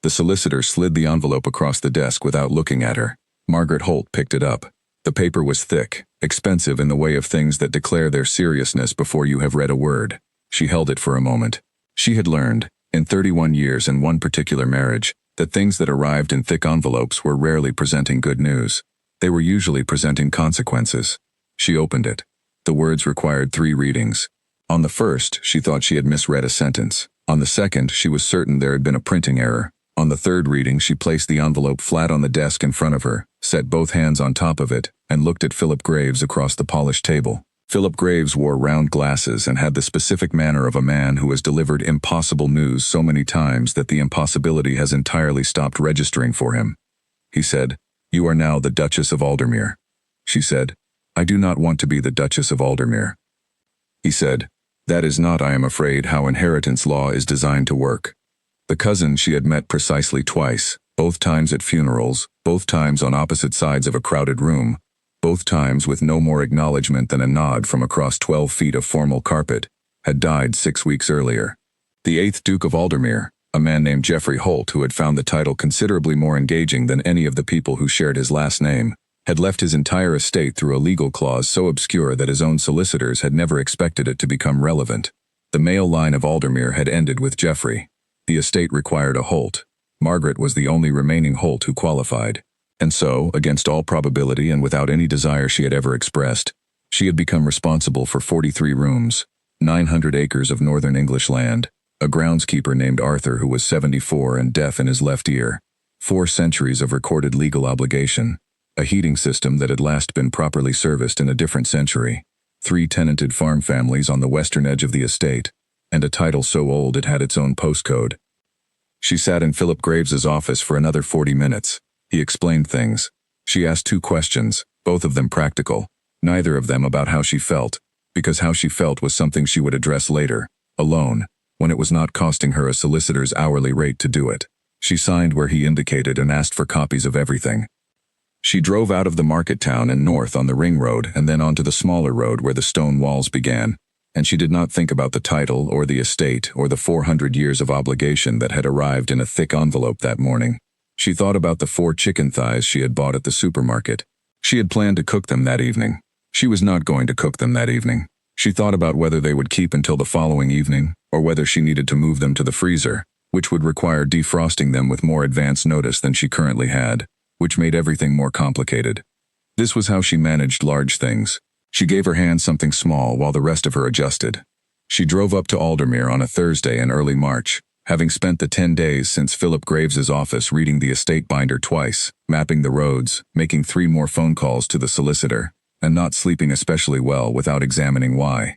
The solicitor slid the envelope across the desk without looking at her. Margaret Holt picked it up. The paper was thick, expensive in the way of things that declare their seriousness before you have read a word. She held it for a moment. She had learned, in 31 years and one particular marriage, that things that arrived in thick envelopes were rarely presenting good news. They were usually presenting consequences. She opened it. The words required 3 readings. On the first, she thought she had misread a sentence. On the second, she was certain there had been a printing error. On the third reading, she placed the envelope flat on the desk in front of her, set both hands on top of it, and looked at Philip Graves across the polished table. Philip Graves wore round glasses and had the specific manner of a man who has delivered impossible news so many times that the impossibility has entirely stopped registering for him. He said, "You are now the Duchess of Aldermere." She said, "I do not want to be the Duchess of Aldermere." He said, "That is not, I am afraid, how inheritance law is designed to work." The cousin she had met precisely twice, both times at funerals, both times on opposite sides of a crowded room, both times with no more acknowledgement than a nod from across 12 feet of formal carpet, had died 6 weeks earlier. The 8th Duke of Aldermere, a man named Geoffrey Holt who had found the title considerably more engaging than any of the people who shared his last name, had left his entire estate through a legal clause so obscure that his own solicitors had never expected it to become relevant. The male line of Aldermere had ended with Geoffrey. The estate required a Holt. Margaret was the only remaining Holt who qualified. And so, against all probability and without any desire she had ever expressed, she had become responsible for 43 rooms, 900 acres of northern English land, a groundskeeper named Arthur who was 74 and deaf in his left ear, 4 centuries of recorded legal obligation, a heating system that had last been properly serviced in a different century, 3 tenanted farm families on the western edge of the estate, and a title so old it had its own postcode. She sat in Philip Graves's office for another 40 minutes. He explained things. She asked 2 questions, both of them practical, neither of them about how she felt, because how she felt was something she would address later, alone, when it was not costing her a solicitor's hourly rate to do it. She signed where he indicated and asked for copies of everything. She drove out of the market town and north on the ring road and then onto the smaller road where the stone walls began, and she did not think about the title or the estate or the 400 years of obligation that had arrived in a thick envelope that morning. She thought about the 4 chicken thighs she had bought at the supermarket. She had planned to cook them that evening. She was not going to cook them that evening. She thought about whether they would keep until the following evening, or whether she needed to move them to the freezer, which would require defrosting them with more advance notice than she currently had, which made everything more complicated. This was how she managed large things. She gave her hand something small while the rest of her adjusted. She drove up to Aldermere on a Thursday in early March, having spent the 10 days since Philip Graves's office reading the estate binder twice, mapping the roads, making 3 more phone calls to the solicitor, and not sleeping especially well without examining why.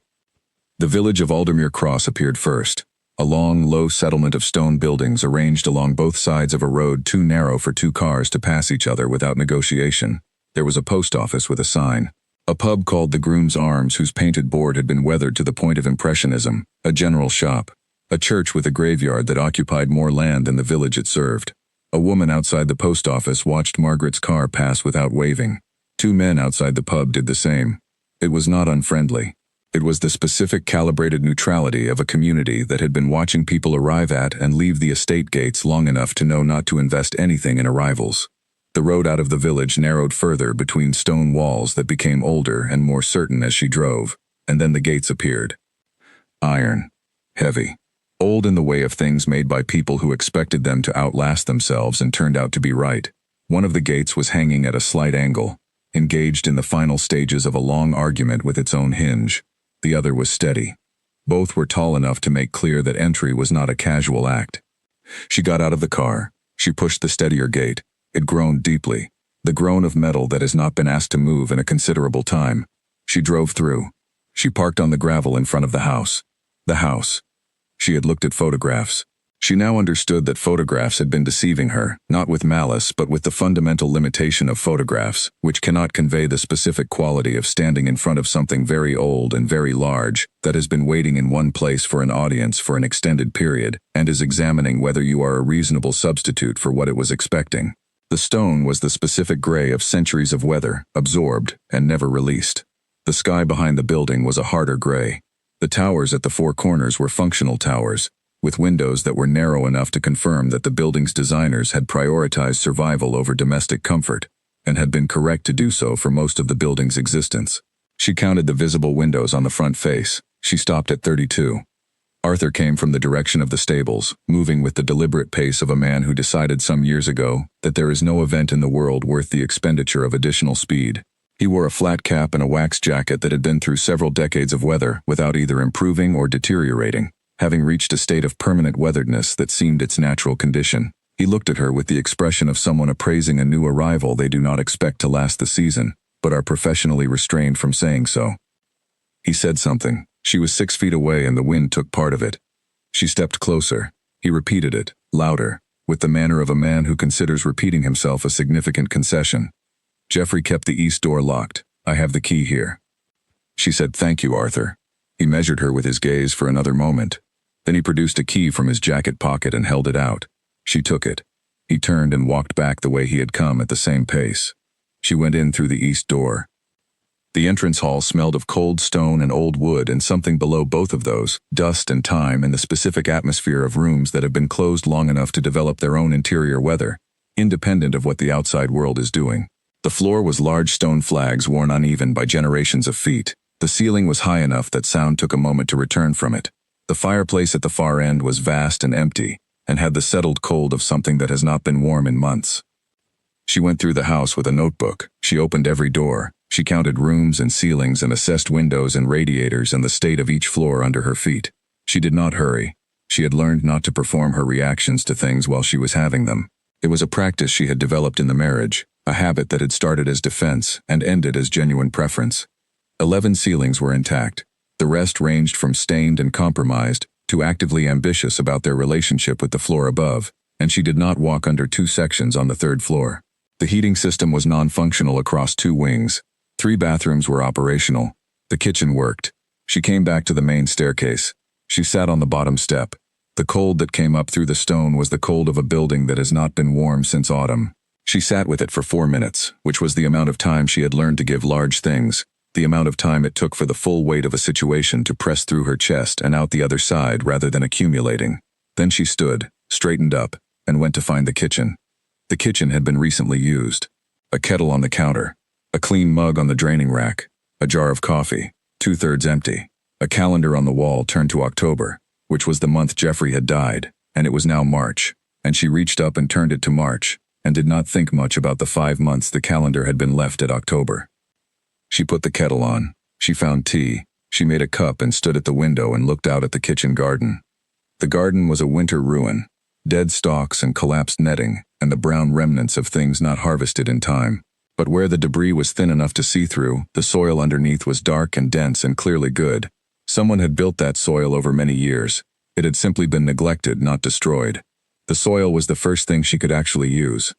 The village of Aldermere Cross appeared first, a long, low settlement of stone buildings arranged along both sides of a road too narrow for 2 cars to pass each other without negotiation. There was a post office with a sign, a pub called the Groom's Arms whose painted board had been weathered to the point of impressionism, a general shop, a church with a graveyard that occupied more land than the village it served. A woman outside the post office watched Margaret's car pass without waving. 2 men outside the pub did the same. It was not unfriendly. It was the specific calibrated neutrality of a community that had been watching people arrive at and leave the estate gates long enough to know not to invest anything in arrivals. The road out of the village narrowed further between stone walls that became older and more certain as she drove, and then the gates appeared. Iron. Heavy. Old in the way of things made by people who expected them to outlast themselves and turned out to be right. One of the gates was hanging at a slight angle, engaged in the final stages of a long argument with its own hinge. The other was steady. Both were tall enough to make clear that entry was not a casual act. She got out of the car. She pushed the steadier gate. It groaned deeply, the groan of metal that has not been asked to move in a considerable time. She drove through. She parked on the gravel in front of the house. The house. She had looked at photographs. She now understood that photographs had been deceiving her, not with malice but with the fundamental limitation of photographs, which cannot convey the specific quality of standing in front of something very old and very large that has been waiting in one place for an audience for an extended period and is examining whether you are a reasonable substitute for what it was expecting. The stone was the specific gray of centuries of weather, absorbed and never released. The sky behind the building was a harder gray. The towers at the 4 corners were functional towers, with windows that were narrow enough to confirm that the building's designers had prioritized survival over domestic comfort, and had been correct to do so for most of the building's existence. She counted the visible windows on the front face. She stopped at 32. Arthur came from the direction of the stables, moving with the deliberate pace of a man who decided some years ago that there is no event in the world worth the expenditure of additional speed. He wore a flat cap and a wax jacket that had been through several decades of weather without either improving or deteriorating, having reached a state of permanent weatheredness that seemed its natural condition. He looked at her with the expression of someone appraising a new arrival they do not expect to last the season, but are professionally restrained from saying so. He said something. She was 6 feet away and the wind took part of it. She stepped closer. He repeated it, louder, with the manner of a man who considers repeating himself a significant concession. Jeffrey kept the east door locked. I have the key here. She said, Thank you, Arthur. He measured her with his gaze for another moment. Then he produced a key from his jacket pocket and held it out. She took it. He turned and walked back the way he had come at the same pace. She went in through the east door. The entrance hall smelled of cold stone and old wood, and something below both of those, dust and time and the specific atmosphere of rooms that have been closed long enough to develop their own interior weather, independent of what the outside world is doing. The floor was large stone flags worn uneven by generations of feet. The ceiling was high enough that sound took a moment to return from it. The fireplace at the far end was vast and empty, and had the settled cold of something that has not been warm in months. She went through the house with a notebook. She opened every door. She counted rooms and ceilings and assessed windows and radiators and the state of each floor under her feet. She did not hurry. She had learned not to perform her reactions to things while she was having them. It was a practice she had developed in the marriage, a habit that had started as defense and ended as genuine preference. 11 ceilings were intact. The rest ranged from stained and compromised to actively ambitious about their relationship with the floor above, and she did not walk under 2 sections on the 3rd floor. The heating system was non-functional across 2 wings. 3 bathrooms were operational. The kitchen worked. She came back to the main staircase. She sat on the bottom step. The cold that came up through the stone was the cold of a building that has not been warm since autumn. She sat with it for 4 minutes, which was the amount of time she had learned to give large things, the amount of time it took for the full weight of a situation to press through her chest and out the other side rather than accumulating. Then she stood, straightened up, and went to find the kitchen. The kitchen had been recently used. A kettle on the counter, a clean mug on the draining rack, a jar of coffee, 2/3 empty. A calendar on the wall turned to October, which was the month Jeffrey had died, and it was now March, and she reached up and turned it to March, and did not think much about the 5 months the calendar had been left at October. She put the kettle on. She found tea. She made a cup and stood at the window and looked out at the kitchen garden. The garden was a winter ruin, dead stalks and collapsed netting, and the brown remnants of things not harvested in time. But where the debris was thin enough to see through, the soil underneath was dark and dense and clearly good. Someone had built that soil over many years. It had simply been neglected, not destroyed. The soil was the first thing she could actually use.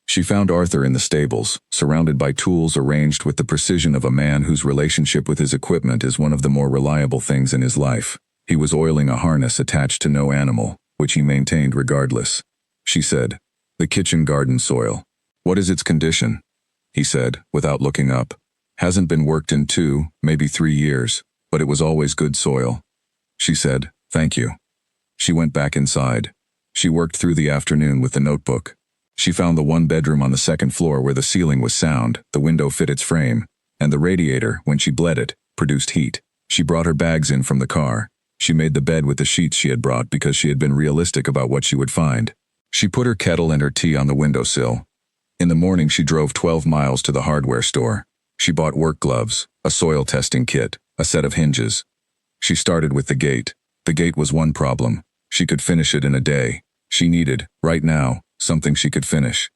She found Arthur in the stables, surrounded by tools arranged with the precision of a man whose relationship with his equipment is one of the more reliable things in his life. He was oiling a harness attached to no animal, which he maintained regardless. She said, "The kitchen garden soil. What is its condition?" He said, without looking up. "Hasn't been worked in 2, maybe 3 years, but it was always good soil." She said, "Thank you." She went back inside. She worked through the afternoon with the notebook. She found the 1 bedroom on the 2nd floor where the ceiling was sound, the window fit its frame, and the radiator, when she bled it, produced heat. She brought her bags in from the car. She made the bed with the sheets she had brought because she had been realistic about what she would find. She put her kettle and her tea on the windowsill. In the morning she drove 12 miles to the hardware store. She bought work gloves, a soil testing kit, a set of hinges. She started with the gate. The gate was one problem. She could finish it in a day. She needed, right now, something she could finish.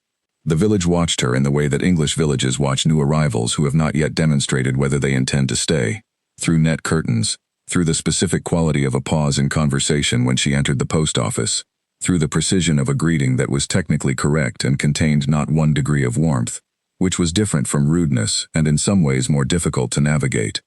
The village watched her in the way that English villages watch new arrivals who have not yet demonstrated whether they intend to stay. Through net curtains, through the specific quality of a pause in conversation when she entered the post office, through the precision of a greeting that was technically correct and contained not 1 degree of warmth, which was different from rudeness and in some ways more difficult to navigate.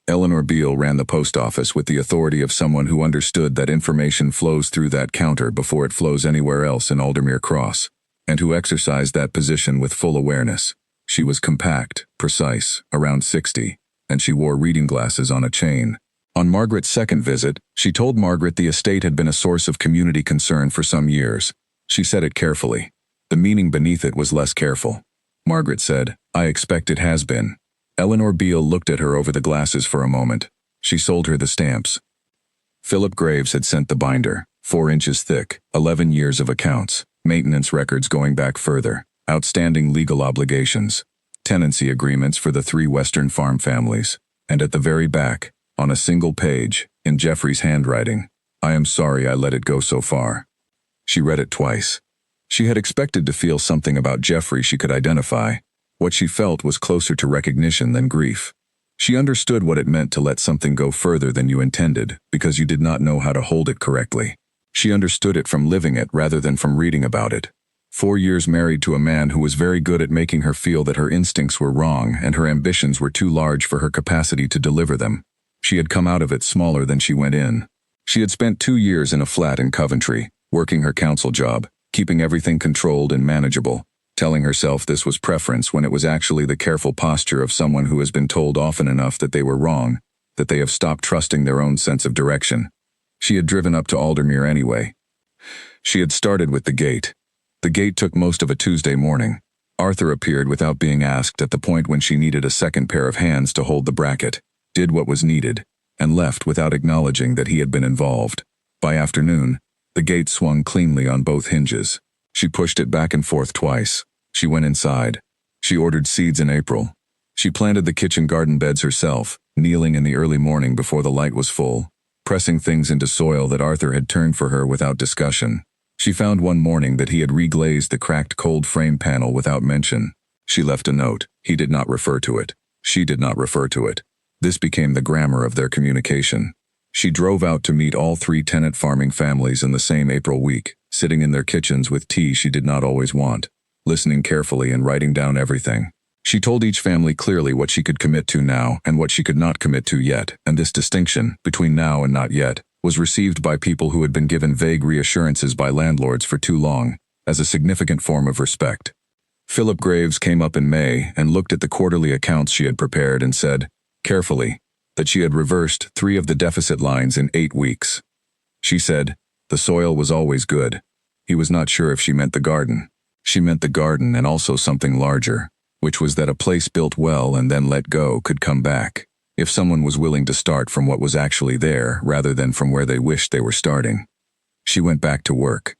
Eleanor Beale ran the post office with the authority of someone who understood that information flows through that counter before it flows anywhere else in Aldermere Cross, and who exercised that position with full awareness. She was compact, precise, around 60, and she wore reading glasses on a chain. On Margaret's second visit, she told Margaret the estate had been a source of community concern for some years. She said it carefully. The meaning beneath it was less careful. Margaret said, "I expect it has been." Eleanor Beale looked at her over the glasses for a moment. She sold her the stamps. Philip Graves had sent the binder, 4 inches thick, 11 years of accounts, maintenance records going back further, outstanding legal obligations, tenancy agreements for the 3 Western farm families, and at the very back, on a single page, in Jeffrey's handwriting, "I am sorry I let it go so far." She read it twice. She had expected to feel something about Jeffrey she could identify. What she felt was closer to recognition than grief. She understood what it meant to let something go further than you intended, because you did not know how to hold it correctly. She understood it from living it rather than from reading about it. 4 years married to a man who was very good at making her feel that her instincts were wrong and her ambitions were too large for her capacity to deliver them. She had come out of it smaller than she went in. She had spent 2 years in a flat in Coventry, working her council job, keeping everything controlled and manageable, telling herself this was preference when it was actually the careful posture of someone who has been told often enough that they were wrong, that they have stopped trusting their own sense of direction. She had driven up to Aldermere anyway. She had started with the gate. The gate took most of a Tuesday morning. Arthur appeared without being asked at the point when she needed a second pair of hands to hold the bracket, did what was needed, and left without acknowledging that he had been involved. By afternoon, the gate swung cleanly on both hinges. She pushed it back and forth twice. She went inside. She ordered seeds in April. She planted the kitchen garden beds herself, kneeling in the early morning before the light was full, pressing things into soil that Arthur had turned for her without discussion. She found one morning that he had reglazed the cracked cold frame panel without mention. She left a note. He did not refer to it. She did not refer to it. This became the grammar of their communication. She drove out to meet all 3 tenant farming families in the same April week, sitting in their kitchens with tea she did not always want, listening carefully and writing down everything. She told each family clearly what she could commit to now and what she could not commit to yet, and this distinction, between now and not yet, was received by people who had been given vague reassurances by landlords for too long, as a significant form of respect. Philip Graves came up in May and looked at the quarterly accounts she had prepared and said, carefully, that she had reversed 3 of the deficit lines in 8 weeks. She said, the soil was always good. He was not sure if she meant the garden. She meant the garden and also something larger, which was that a place built well and then let go could come back, if someone was willing to start from what was actually there rather than from where they wished they were starting. She went back to work.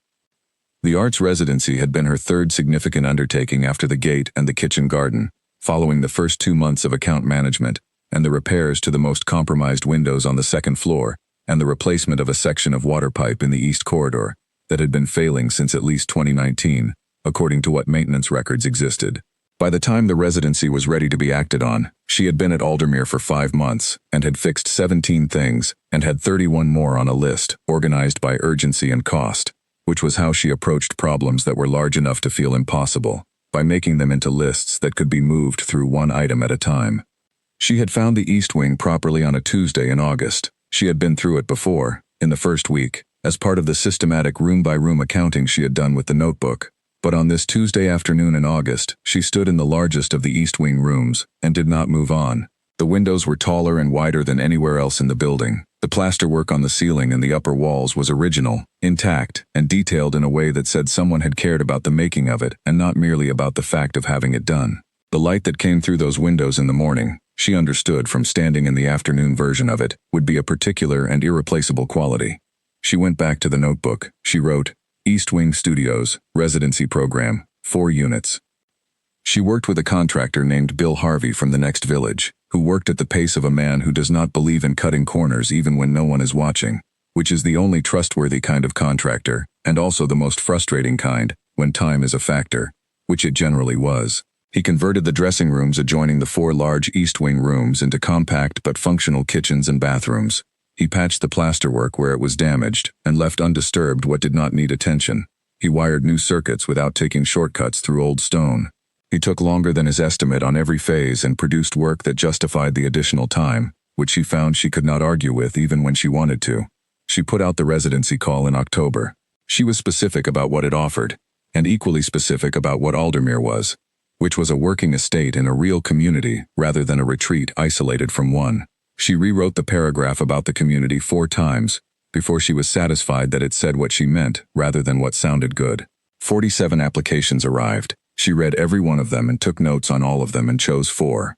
The arts residency had been her 3rd significant undertaking after the gate and the kitchen garden, following the first 2 months of account management, and the repairs to the most compromised windows on the 2nd floor, and the replacement of a section of water pipe in the east corridor that had been failing since at least 2019, according to what maintenance records existed. By the time the residency was ready to be acted on, she had been at Aldermere for 5 months, and had fixed 17 things, and had 31 more on a list, organized by urgency and cost, which was how she approached problems that were large enough to feel impossible, by making them into lists that could be moved through one item at a time. She had found the East Wing properly on a Tuesday in August. She had been through it before, in the first week, as part of the systematic room-by-room accounting she had done with the notebook. But on this Tuesday afternoon in August, she stood in the largest of the East Wing rooms, and did not move on. The windows were taller and wider than anywhere else in the building. The plasterwork on the ceiling and the upper walls was original, intact, and detailed in a way that said someone had cared about the making of it and not merely about the fact of having it done. The light that came through those windows in the morning, she understood from standing in the afternoon version of it, would be a particular and irreplaceable quality. She went back to the notebook. She wrote, East Wing Studios, Residency Program, 4 units. She worked with a contractor named Bill Harvey from the next village, who worked at the pace of a man who does not believe in cutting corners even when no one is watching, which is the only trustworthy kind of contractor, and also the most frustrating kind, when time is a factor, which it generally was. He converted the dressing rooms adjoining the 4 large East Wing rooms into compact but functional kitchens and bathrooms. He patched the plasterwork where it was damaged and left undisturbed what did not need attention. He wired new circuits without taking shortcuts through old stone. He took longer than his estimate on every phase and produced work that justified the additional time, which she found she could not argue with even when she wanted to. She put out the residency call in October. She was specific about what it offered, and equally specific about what Aldermere was, which was a working estate in a real community rather than a retreat isolated from one. She rewrote the paragraph about the community 4 times before she was satisfied that it said what she meant rather than what sounded good. 47 applications arrived. She read every one of them and took notes on all of them and chose 4.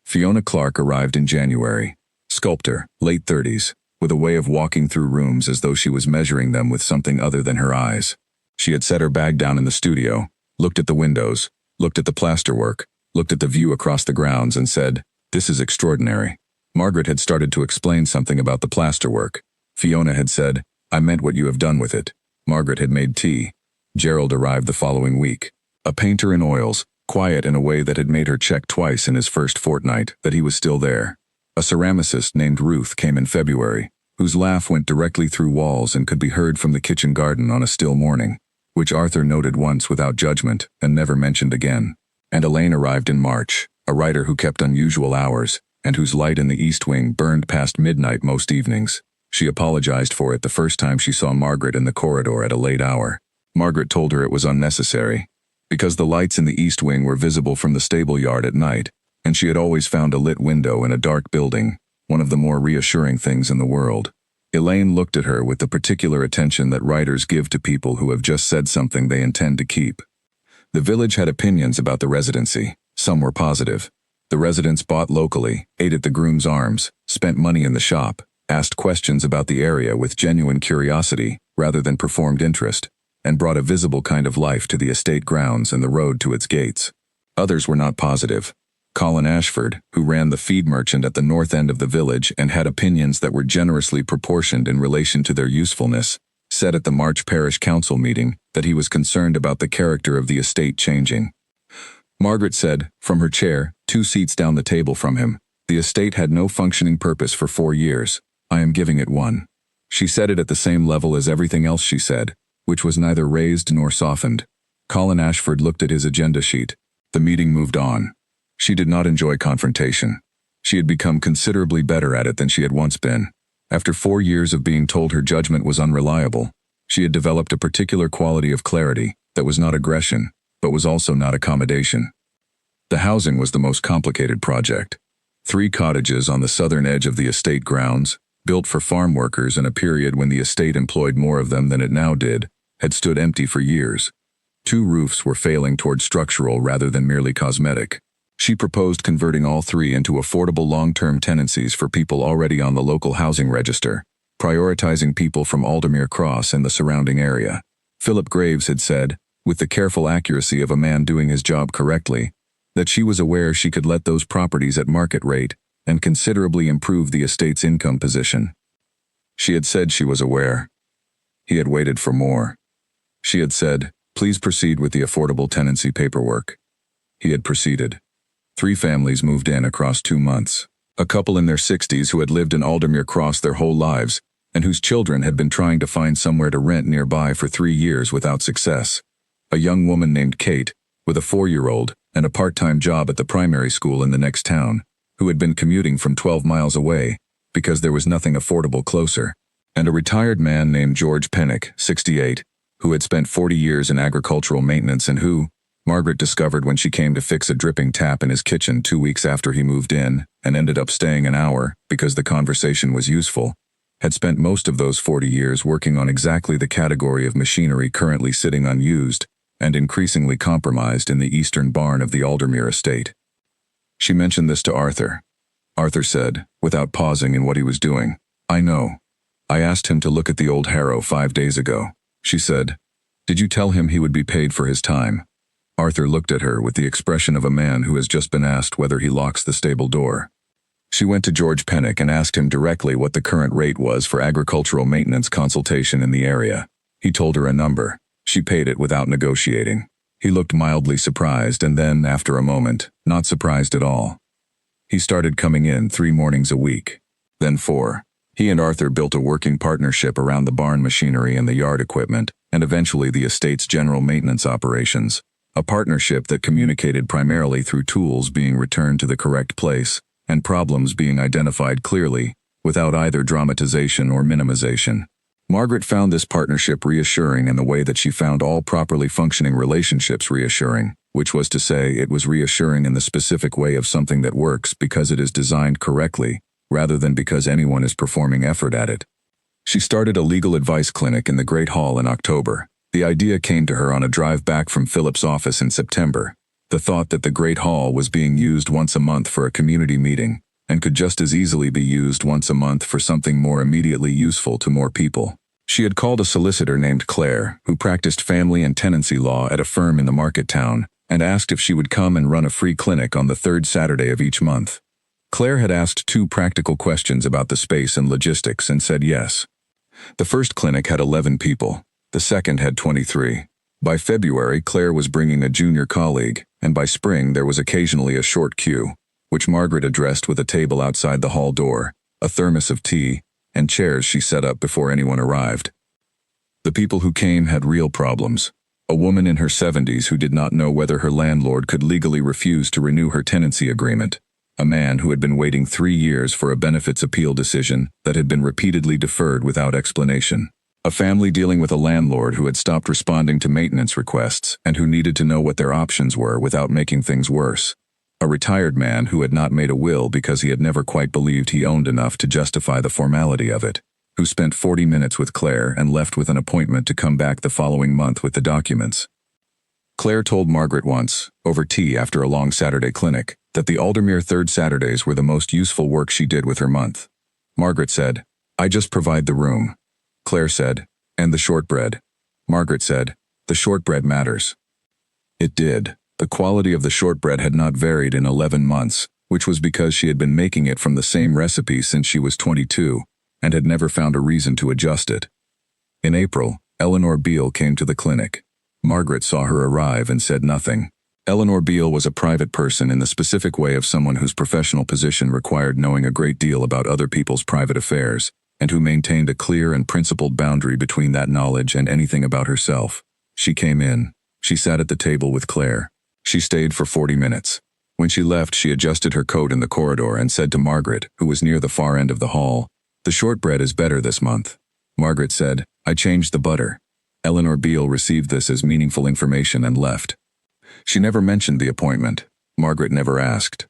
Fiona Clark arrived in January. Sculptor, late 30s, with a way of walking through rooms as though she was measuring them with something other than her eyes. She had set her bag down in the studio, looked at the windows, looked at the plasterwork, looked at the view across the grounds and said, "This is extraordinary." Margaret had started to explain something about the plasterwork. Fiona had said, "I meant what you have done with it." Margaret had made tea. Gerald arrived the following week. A painter in oils, quiet in a way that had made her check twice in his first fortnight that he was still there. A ceramicist named Ruth came in February, whose laugh went directly through walls and could be heard from the kitchen garden on a still morning, which Arthur noted once without judgment and never mentioned again. And Elaine arrived in March, a writer who kept unusual hours, and whose light in the East Wing burned past midnight most evenings. She apologized for it the first time she saw Margaret in the corridor at a late hour. Margaret told her it was unnecessary, because the lights in the East Wing were visible from the stable yard at night, and she had always found a lit window in a dark building one of the more reassuring things in the world. Elaine looked at her with the particular attention that writers give to people who have just said something they intend to keep. The village had opinions about the residency. Some were positive. The residents bought locally, ate at the groom's arms, spent money in the shop, asked questions about the area with genuine curiosity rather than performed interest, and brought a visible kind of life to the estate grounds and the road to its gates. Others were not positive. Colin Ashford, who ran the feed merchant at the north end of the village and had opinions that were generously proportioned in relation to their usefulness, said at the March Parish Council meeting that he was concerned about the character of the estate changing. Margaret said, from her chair, 2 seats down the table from him, "The estate had no functioning purpose for 4 years. I am giving it one." She said it at the same level as everything else she said, which was neither raised nor softened. Colin Ashford looked at his agenda sheet. The meeting moved on. She did not enjoy confrontation. She had become considerably better at it than she had once been. After 4 years of being told her judgment was unreliable, she had developed a particular quality of clarity that was not aggression, but was also not accommodation. The housing was the most complicated project. 3 cottages on the southern edge of the estate grounds, built for farm workers in a period when the estate employed more of them than it now did, had stood empty for years. 2 roofs were failing toward structural rather than merely cosmetic. She proposed converting all 3 into affordable long-term tenancies for people already on the local housing register, prioritizing people from Aldermere Cross and the surrounding area. Philip Graves had said, with the careful accuracy of a man doing his job correctly, that she was aware she could let those properties at market rate and considerably improve the estate's income position. She had said she was aware. He had waited for more. She had said, "Please proceed with the affordable tenancy paperwork." He had proceeded. 3 families moved in across 2 months. A couple in their 60s who had lived in Aldermere Cross their whole lives, and whose children had been trying to find somewhere to rent nearby for 3 years without success. A young woman named Kate, with a 4-year-old, and a part-time job at the primary school in the next town, who had been commuting from 12 miles away, because there was nothing affordable closer. And a retired man named George Pennick, 68, who had spent 40 years in agricultural maintenance and who, Margaret discovered when she came to fix a dripping tap in his kitchen 2 weeks after he moved in and ended up staying an hour because the conversation was useful, had spent most of those 40 years working on exactly the category of machinery currently sitting unused and increasingly compromised in the eastern barn of the Aldermere estate. She mentioned this to Arthur. Arthur said, without pausing in what he was doing, "I know. I asked him to look at the old harrow 5 days ago." She said, "Did you tell him he would be paid for his time?" Arthur looked at her with the expression of a man who has just been asked whether he locks the stable door. She went to George Pennick and asked him directly what the current rate was for agricultural maintenance consultation in the area. He told her a number. She paid it without negotiating. He looked mildly surprised and then, after a moment, not surprised at all. He started coming in 3 mornings a week, then 4. He and Arthur built a working partnership around the barn machinery and the yard equipment, and eventually the estate's general maintenance operations. A partnership that communicated primarily through tools being returned to the correct place and problems being identified clearly, without either dramatization or minimization. Margaret found this partnership reassuring in the way that she found all properly functioning relationships reassuring, which was to say it was reassuring in the specific way of something that works because it is designed correctly, rather than because anyone is performing effort at it. She started a legal advice clinic in the Great Hall in October. The idea came to her on a drive back from Philip's office in September. The thought that the Great Hall was being used once a month for a community meeting, and could just as easily be used once a month for something more immediately useful to more people. She had called a solicitor named Claire, who practiced family and tenancy law at a firm in the market town, and asked if she would come and run a free clinic on the third Saturday of each month. Claire had asked 2 practical questions about the space and logistics and said yes. The first clinic had 11 people. The second had 23. By February, Claire was bringing a junior colleague, and by spring there was occasionally a short queue, which Margaret addressed with a table outside the hall door, a thermos of tea, and chairs she set up before anyone arrived. The people who came had real problems. A woman in her 70s who did not know whether her landlord could legally refuse to renew her tenancy agreement. A man who had been waiting 3 years for a benefits appeal decision that had been repeatedly deferred without explanation. A family dealing with a landlord who had stopped responding to maintenance requests and who needed to know what their options were without making things worse. A retired man who had not made a will because he had never quite believed he owned enough to justify the formality of it, who spent 40 minutes with Claire and left with an appointment to come back the following month with the documents. Claire told Margaret once, over tea after a long Saturday clinic, that the Aldermere third Saturdays were the most useful work she did with her month. Margaret said, "I just provide the room." Claire said, "And the shortbread." Margaret said, "The shortbread matters." It did. The quality of the shortbread had not varied in 11 months, which was because she had been making it from the same recipe since she was 22, and had never found a reason to adjust it. In April, Eleanor Beale came to the clinic. Margaret saw her arrive and said nothing. Eleanor Beale was a private person in the specific way of someone whose professional position required knowing a great deal about other people's private affairs, and who maintained a clear and principled boundary between that knowledge and anything about herself. She came in. She sat at the table with Claire. She stayed for 40 minutes. When she left, she adjusted her coat in the corridor and said to Margaret, who was near the far end of the hall, "The shortbread is better this month." Margaret said, "I changed the butter." Eleanor Beale received this as meaningful information and left. She never mentioned the appointment. Margaret never asked.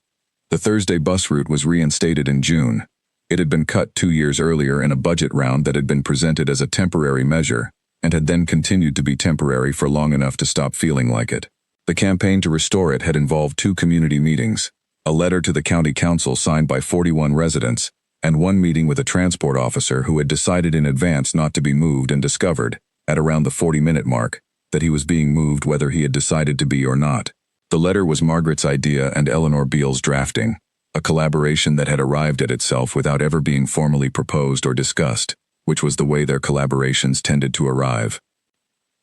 The Thursday bus route was reinstated in June. It had been cut 2 years earlier in a budget round that had been presented as a temporary measure, and had then continued to be temporary for long enough to stop feeling like it. The campaign to restore it had involved 2 community meetings, a letter to the county council signed by 41 residents, and 1 meeting with a transport officer who had decided in advance not to be moved and discovered, at around the 40-minute mark, that he was being moved whether he had decided to be or not. The letter was Margaret's idea and Eleanor Beale's drafting, a collaboration that had arrived at itself without ever being formally proposed or discussed, which was the way their collaborations tended to arrive.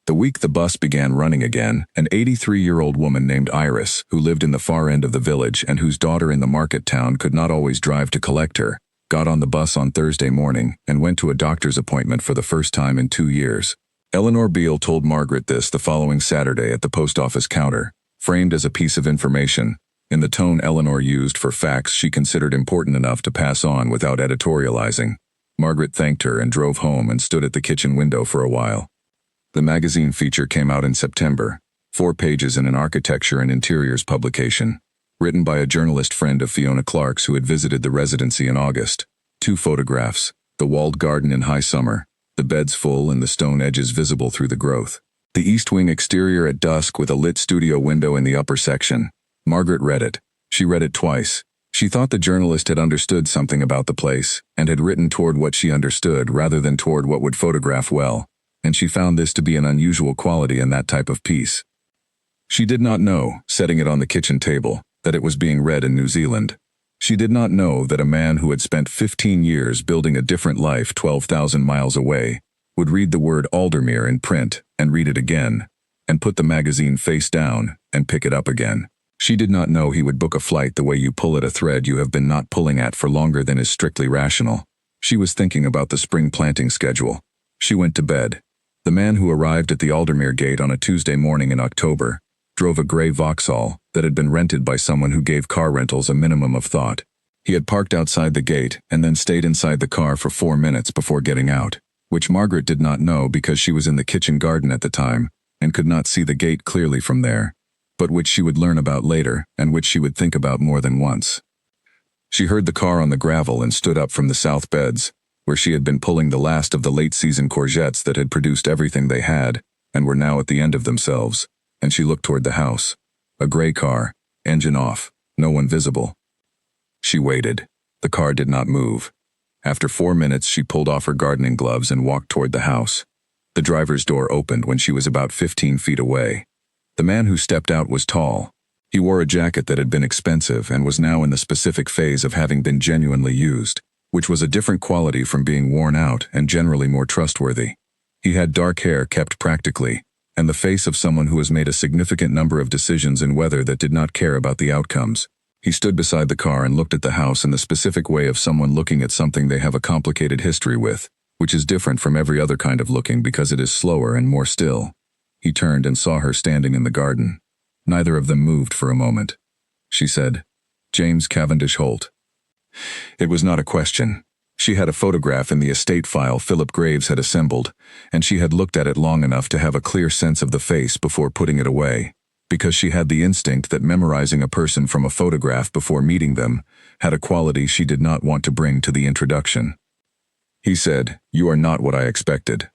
The week the bus began running again, an 83-year-old woman named Iris, who lived in the far end of the village and whose daughter in the market town could not always drive to collect her, got on the bus on Thursday morning and went to a doctor's appointment for the first time in 2 years. Eleanor Beale told Margaret this the following Saturday at the post office counter, framed as a piece of information, in the tone Eleanor used for facts she considered important enough to pass on without editorializing. Margaret thanked her and drove home and stood at the kitchen window for a while. The magazine feature came out in September, 4 pages in an architecture and interiors publication, written by a journalist friend of Fiona Clark's who had visited the residency in August. 2 photographs, the walled garden in high summer, the beds full and the stone edges visible through the growth. The east wing exterior at dusk with a lit studio window in the upper section. Margaret read it. She read it twice. She thought the journalist had understood something about the place, and had written toward what she understood rather than toward what would photograph well, and she found this to be an unusual quality in that type of piece. She did not know, setting it on the kitchen table, that it was being read in New Zealand. She did not know that a man who had spent 15 years building a different life 12,000 miles away would read the word Aldermere in print and read it again, and put the magazine face down and pick it up again. She did not know he would book a flight the way you pull at a thread you have been not pulling at for longer than is strictly rational. She was thinking about the spring planting schedule. She went to bed. The man who arrived at the Aldermere gate on a Tuesday morning in October drove a gray Vauxhall that had been rented by someone who gave car rentals a minimum of thought. He had parked outside the gate and then stayed inside the car for 4 minutes before getting out, which Margaret did not know because she was in the kitchen garden at the time and could not see the gate clearly from there, but which she would learn about later and which she would think about more than once. She heard the car on the gravel and stood up from the south beds, where she had been pulling the last of the late-season courgettes that had produced everything they had, and were now at the end of themselves, and she looked toward the house. A gray car, engine off, no one visible. She waited. The car did not move. After 4 minutes, she pulled off her gardening gloves and walked toward the house. The driver's door opened when she was about 15 feet away. The man who stepped out was tall. He wore a jacket that had been expensive and was now in the specific phase of having been genuinely used, which was a different quality from being worn out and generally more trustworthy. He had dark hair kept practically, and the face of someone who has made a significant number of decisions in weather that did not care about the outcomes. He stood beside the car and looked at the house in the specific way of someone looking at something they have a complicated history with, which is different from every other kind of looking because it is slower and more still. He turned and saw her standing in the garden. Neither of them moved for a moment. She said, "James Cavendish Holt." It was not a question. She had a photograph in the estate file Philip Graves had assembled, and she had looked at it long enough to have a clear sense of the face before putting it away, because she had the instinct that memorizing a person from a photograph before meeting them had a quality she did not want to bring to the introduction. He said, "You are not what I expected."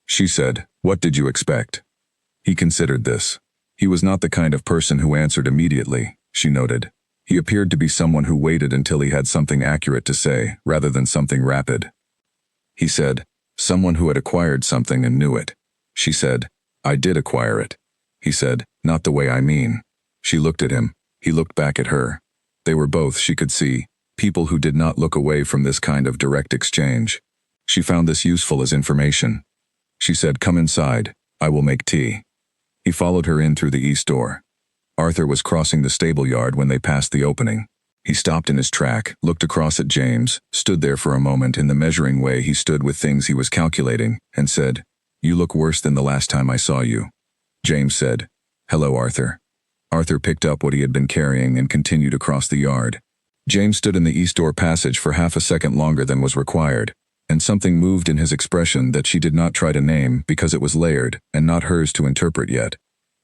She said, "What did you expect?" He considered this. He was not the kind of person who answered immediately, she noted. He appeared to be someone who waited until he had something accurate to say, rather than something rapid. He said, "Someone who had acquired something and knew it." She said, "I did acquire it." He said, "Not the way I mean." She looked at him. He looked back at her. They were both, she could see, people who did not look away from this kind of direct exchange. She found this useful as information. She said, "Come inside. I will make tea." He followed her in through the east door. Arthur was crossing the stable yard when they passed the opening. He stopped in his track, looked across at James, stood there for a moment in the measuring way he stood with things he was calculating, and said, "You look worse than the last time I saw you." James said, "Hello, Arthur." Arthur picked up what he had been carrying and continued across the yard. James stood in the east door passage for half a second longer than was required, and something moved in his expression that she did not try to name because it was layered and not hers to interpret yet.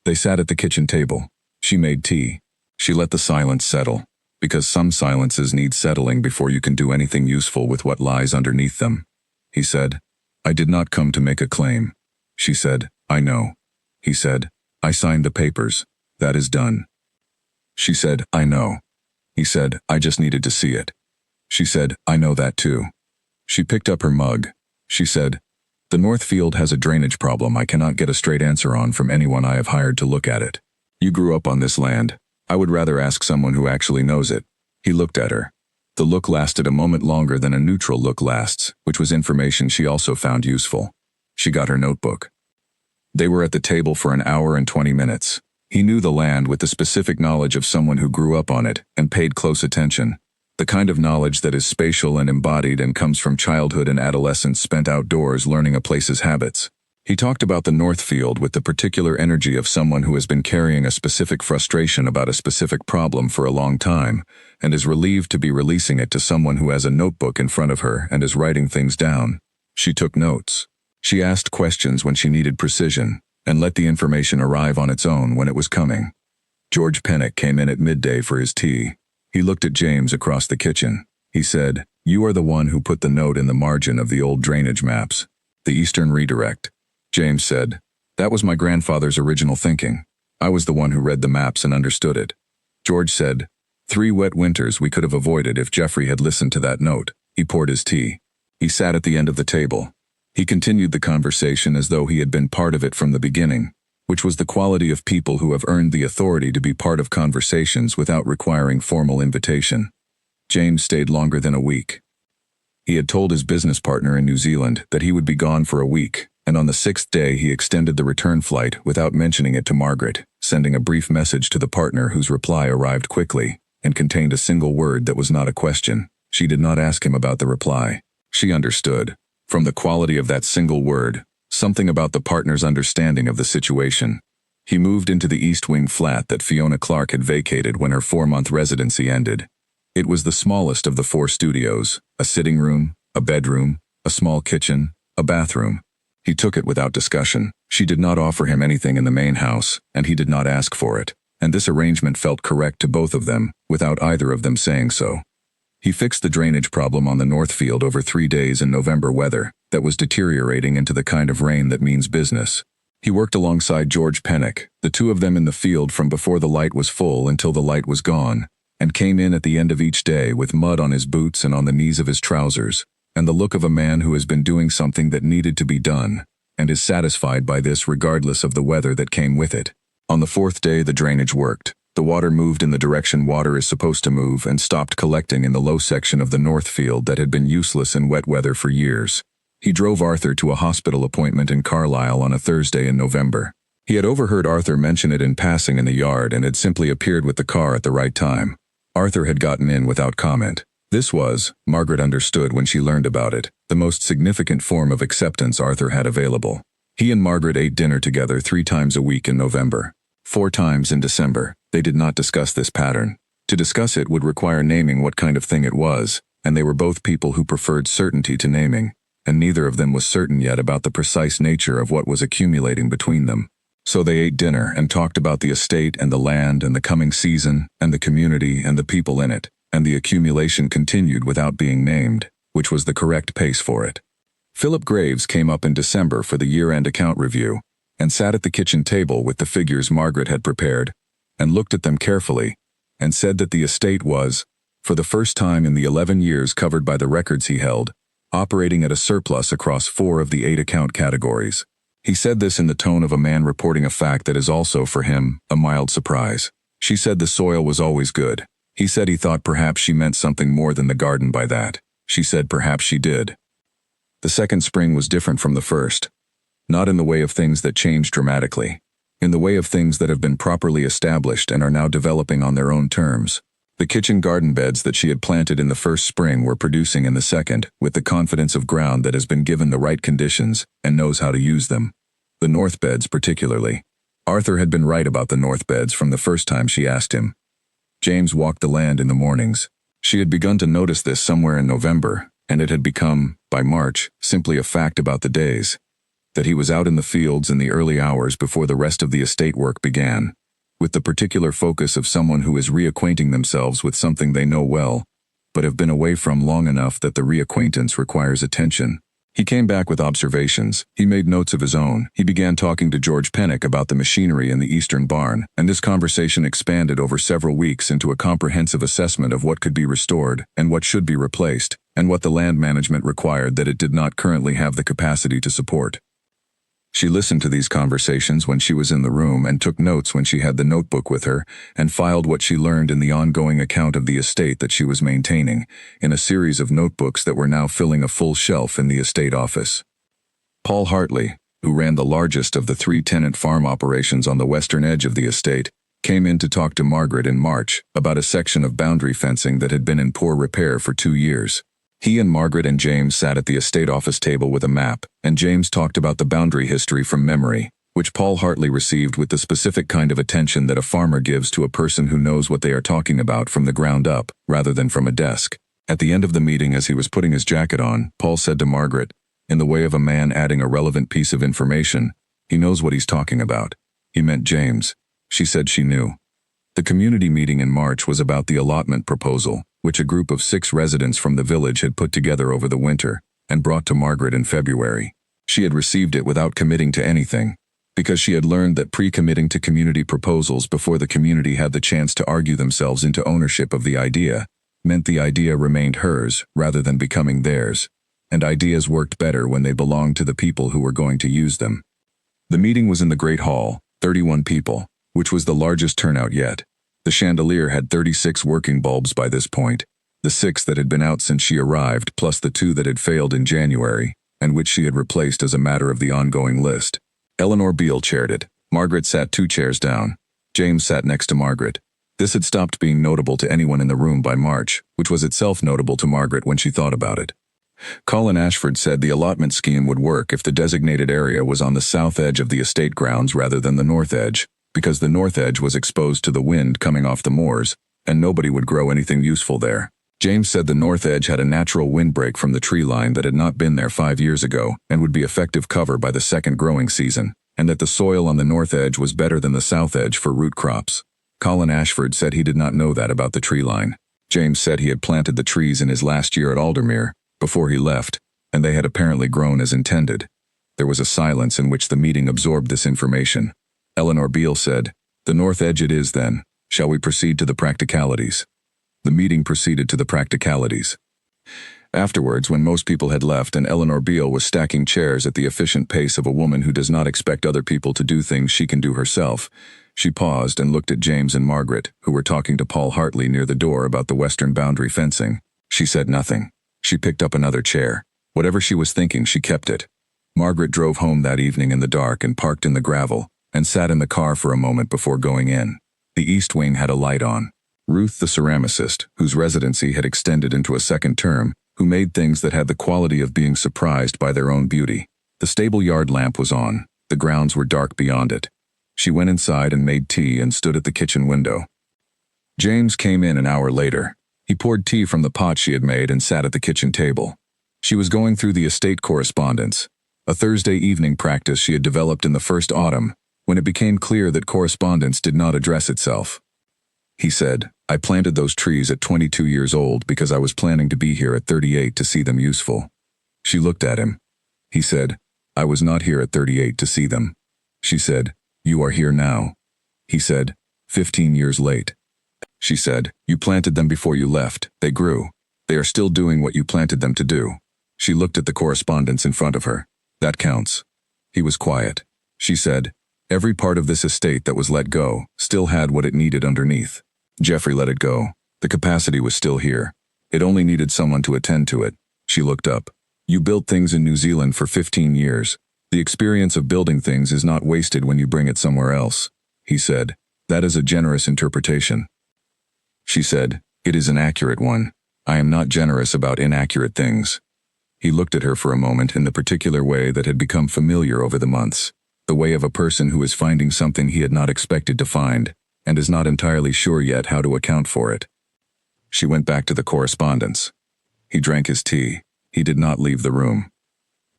They sat at the kitchen table. She made tea. She let the silence settle, because some silences need settling before you can do anything useful with what lies underneath them. He said, "I did not come to make a claim." She said, "I know." He said, "I signed the papers. That is done." She said, "I know." He said, "I just needed to see it." She said, "I know that too." She picked up her mug. She said, "The Northfield has a drainage problem I cannot get a straight answer on from anyone I have hired to look at it. You grew up on this land. I would rather ask someone who actually knows it." He looked at her. The look lasted a moment longer than a neutral look lasts, which was information she also found useful. She got her notebook. They were at the table for an hour and 20 minutes. He knew the land with the specific knowledge of someone who grew up on it and paid close attention. The kind of knowledge that is spatial and embodied and comes from childhood and adolescence spent outdoors learning a place's habits. He talked about the Northfield with the particular energy of someone who has been carrying a specific frustration about a specific problem for a long time, and is relieved to be releasing it to someone who has a notebook in front of her and is writing things down. She took notes. She asked questions when she needed precision, and let the information arrive on its own when it was coming. George Pennock came in at midday for his tea. He looked at James across the kitchen. He said, "You are the one who put the note in the margin of the old drainage maps. The Eastern Redirect." James said, "That was my grandfather's original thinking. I was the one who read the maps and understood it." George said, 3 wet winters we could have avoided if Jeffrey had listened to that note." He poured his tea. He sat at the end of the table. He continued the conversation as though he had been part of it from the beginning, which was the quality of people who have earned the authority to be part of conversations without requiring formal invitation. James stayed longer than a week. He had told his business partner in New Zealand that he would be gone for a week, and on the 6th day he extended the return flight without mentioning it to Margaret, sending a brief message to the partner whose reply arrived quickly and contained a single word that was not a question. She did not ask him about the reply. She understood, from the quality of that single word, something about the partner's understanding of the situation. He moved into the East Wing flat that Fiona Clark had vacated when her 4-month residency ended. It was the smallest of the 4 studios, a sitting room, a bedroom, a small kitchen, a bathroom. He took it without discussion. She did not offer him anything in the main house, and he did not ask for it, and this arrangement felt correct to both of them, without either of them saying so. He fixed the drainage problem on the north field over 3 days in November weather that was deteriorating into the kind of rain that means business. He worked alongside George Pennock, the two of them in the field from before the light was full until the light was gone, and came in at the end of each day with mud on his boots and on the knees of his trousers, and the look of a man who has been doing something that needed to be done, and is satisfied by this regardless of the weather that came with it. On the 4th day the drainage worked. The water moved in the direction water is supposed to move and stopped collecting in the low section of the north field that had been useless in wet weather for years. He drove Arthur to a hospital appointment in Carlisle on a Thursday in November. He had overheard Arthur mention it in passing in the yard and had simply appeared with the car at the right time. Arthur had gotten in without comment. This was, Margaret understood when she learned about it, the most significant form of acceptance Arthur had available. He and Margaret ate dinner together 3 times a week in November. 4 times in December. They did not discuss this pattern. To discuss it would require naming what kind of thing it was, and they were both people who preferred certainty to naming, and neither of them was certain yet about the precise nature of what was accumulating between them. So they ate dinner and talked about the estate and the land and the coming season and the community and the people in it, and the accumulation continued without being named, which was the correct pace for it. Philip Graves came up in December for the year-end account review, and sat at the kitchen table with the figures Margaret had prepared, and looked at them carefully, and said that the estate was, for the first time in the 11 years covered by the records he held, operating at a surplus across 4 of the 8 account categories. He said this in the tone of a man reporting a fact that is also, for him, a mild surprise. She said the soil was always good. He said he thought perhaps she meant something more than the garden by that. She said perhaps she did. The second spring was different from the first. Not in the way of things that changed dramatically. In the way of things that have been properly established and are now developing on their own terms. The kitchen garden beds that she had planted in the first spring were producing in the second, with the confidence of ground that has been given the right conditions and knows how to use them. The north beds particularly. Arthur had been right about the north beds from the first time she asked him. James walked the land in the mornings. She had begun to notice this somewhere in November, and it had become, by March, simply a fact about the days. That he was out in the fields in the early hours before the rest of the estate work began, with the particular focus of someone who is reacquainting themselves with something they know well, but have been away from long enough that the reacquaintance requires attention. He came back with observations. He made notes of his own. He began talking to George Pennock about the machinery in the eastern barn, and this conversation expanded over several weeks into a comprehensive assessment of what could be restored and what should be replaced, and what the land management required that it did not currently have the capacity to support. She listened to these conversations when she was in the room and took notes when she had the notebook with her and filed what she learned in the ongoing account of the estate that she was maintaining, in a series of notebooks that were now filling a full shelf in the estate office. Paul Hartley, who ran the largest of the 3 tenant farm operations on the western edge of the estate, came in to talk to Margaret in March about a section of boundary fencing that had been in poor repair for 2 years. He and Margaret and James sat at the estate office table with a map, and James talked about the boundary history from memory, which Paul Hartley received with the specific kind of attention that a farmer gives to a person who knows what they are talking about from the ground up, rather than from a desk. At the end of the meeting, as he was putting his jacket on, Paul said to Margaret, in the way of a man adding a relevant piece of information, "He knows what he's talking about." He meant James. She said she knew. The community meeting in March was about the allotment proposal, which a group of 6 residents from the village had put together over the winter, and brought to Margaret in February. She had received it without committing to anything, because she had learned that pre-committing to community proposals before the community had the chance to argue themselves into ownership of the idea, meant the idea remained hers rather than becoming theirs, and ideas worked better when they belonged to the people who were going to use them. The meeting was in the Great Hall, 31 people, which was the largest turnout yet. The chandelier had 36 working bulbs by this point, the 6 that had been out since she arrived, plus the 2 that had failed in January, and which she had replaced as a matter of the ongoing list. Eleanor Beale chaired it. Margaret sat 2 chairs down. James sat next to Margaret. This had stopped being notable to anyone in the room by March, which was itself notable to Margaret when she thought about it. Colin Ashford said the allotment scheme would work if the designated area was on the south edge of the estate grounds rather than the north edge, because the north edge was exposed to the wind coming off the moors, and nobody would grow anything useful there. James said the north edge had a natural windbreak from the tree line that had not been there 5 years ago and would be effective cover by the second growing season, and that the soil on the north edge was better than the south edge for root crops. Colin Ashford said he did not know that about the tree line. James said he had planted the trees in his last year at Aldermere, before he left, and they had apparently grown as intended. There was a silence in which the meeting absorbed this information. Eleanor Beale said, "The north edge it is then. Shall we proceed to the practicalities?" The meeting proceeded to the practicalities. Afterwards, when most people had left and Eleanor Beale was stacking chairs at the efficient pace of a woman who does not expect other people to do things she can do herself, she paused and looked at James and Margaret, who were talking to Paul Hartley near the door about the western boundary fencing. She said nothing. She picked up another chair. Whatever she was thinking, she kept it. Margaret drove home that evening in the dark and parked in the gravel, and sat in the car for a moment before going in. The east wing had a light on. Ruth, the ceramicist, whose residency had extended into a second term, who made things that had the quality of being surprised by their own beauty. The stable yard lamp was on. The grounds were dark beyond it. She went inside and made tea and stood at the kitchen window. James came in an hour later. He poured tea from the pot she had made and sat at the kitchen table. She was going through the estate correspondence, a Thursday evening practice she had developed in the first autumn, when it became clear that correspondence did not address itself. He said, "I planted those trees at 22 years old because I was planning to be here at 38 to see them useful." She looked at him. He said, "I was not here at 38 to see them." She said, "You are here now." He said, 15 years late." She said, "You planted them before you left. They grew. They are still doing what you planted them to do." She looked at the correspondence in front of her. "That counts." He was quiet. She said, "Every part of this estate that was let go still had what it needed underneath. Jeffrey let it go. The capacity was still here. It only needed someone to attend to it." She looked up. "You built things in New Zealand for 15 years. The experience of building things is not wasted when you bring it somewhere else." He said, "That is a generous interpretation." She said, "It is an accurate one. I am not generous about inaccurate things." He looked at her for a moment in the particular way that had become familiar over the months, the way of a person who is finding something he had not expected to find, and is not entirely sure yet how to account for it. She went back to the correspondence. He drank his tea. He did not leave the room.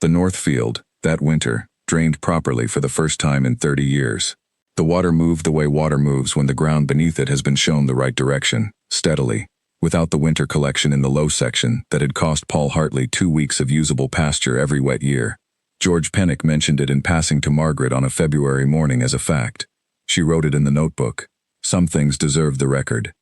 The north field, that winter, drained properly for the first time in 30 years. The water moved the way water moves when the ground beneath it has been shown the right direction, steadily, without the winter collection in the low section that had cost Paul Hartley 2 weeks of usable pasture every wet year. George Pennock mentioned it in passing to Margaret on a February morning as a fact. She wrote it in the notebook. Some things deserved the record.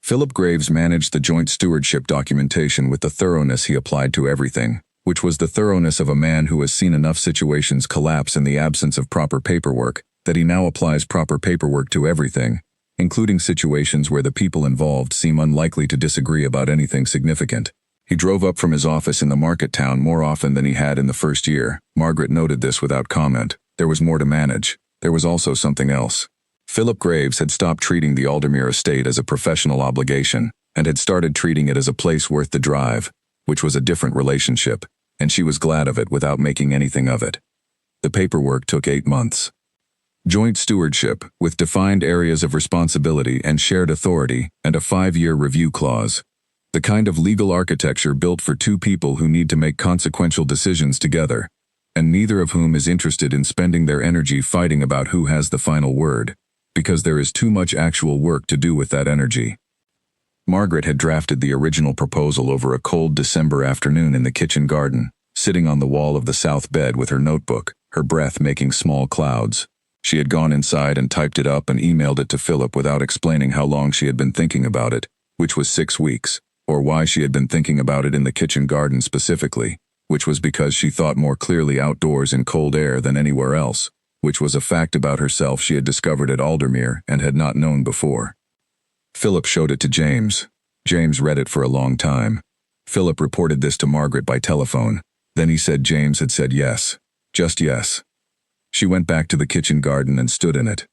Philip Graves managed the joint stewardship documentation with the thoroughness he applied to everything, which was the thoroughness of a man who has seen enough situations collapse in the absence of proper paperwork that he now applies proper paperwork to everything, including situations where the people involved seem unlikely to disagree about anything significant. He drove up from his office in the market town more often than he had in the first year. Margaret noted this without comment. There was more to manage. There was also something else. Philip Graves had stopped treating the Aldermere estate as a professional obligation, and had started treating it as a place worth the drive, which was a different relationship, and she was glad of it without making anything of it. The paperwork took 8 months. Joint stewardship, with defined areas of responsibility and shared authority, and a 5-year review clause. The kind of legal architecture built for 2 people who need to make consequential decisions together, and neither of whom is interested in spending their energy fighting about who has the final word, because there is too much actual work to do with that energy. Margaret had drafted the original proposal over a cold December afternoon in the kitchen garden, sitting on the wall of the south bed with her notebook, her breath making small clouds. She had gone inside and typed it up and emailed it to Philip without explaining how long she had been thinking about it, which was 6 weeks, or why she had been thinking about it in the kitchen garden specifically, which was because she thought more clearly outdoors in cold air than anywhere else, which was a fact about herself she had discovered at Aldermere and had not known before. Philip showed it to James. James read it for a long time. Philip reported this to Margaret by telephone. Then he said James had said yes. Just yes. She went back to the kitchen garden and stood in it.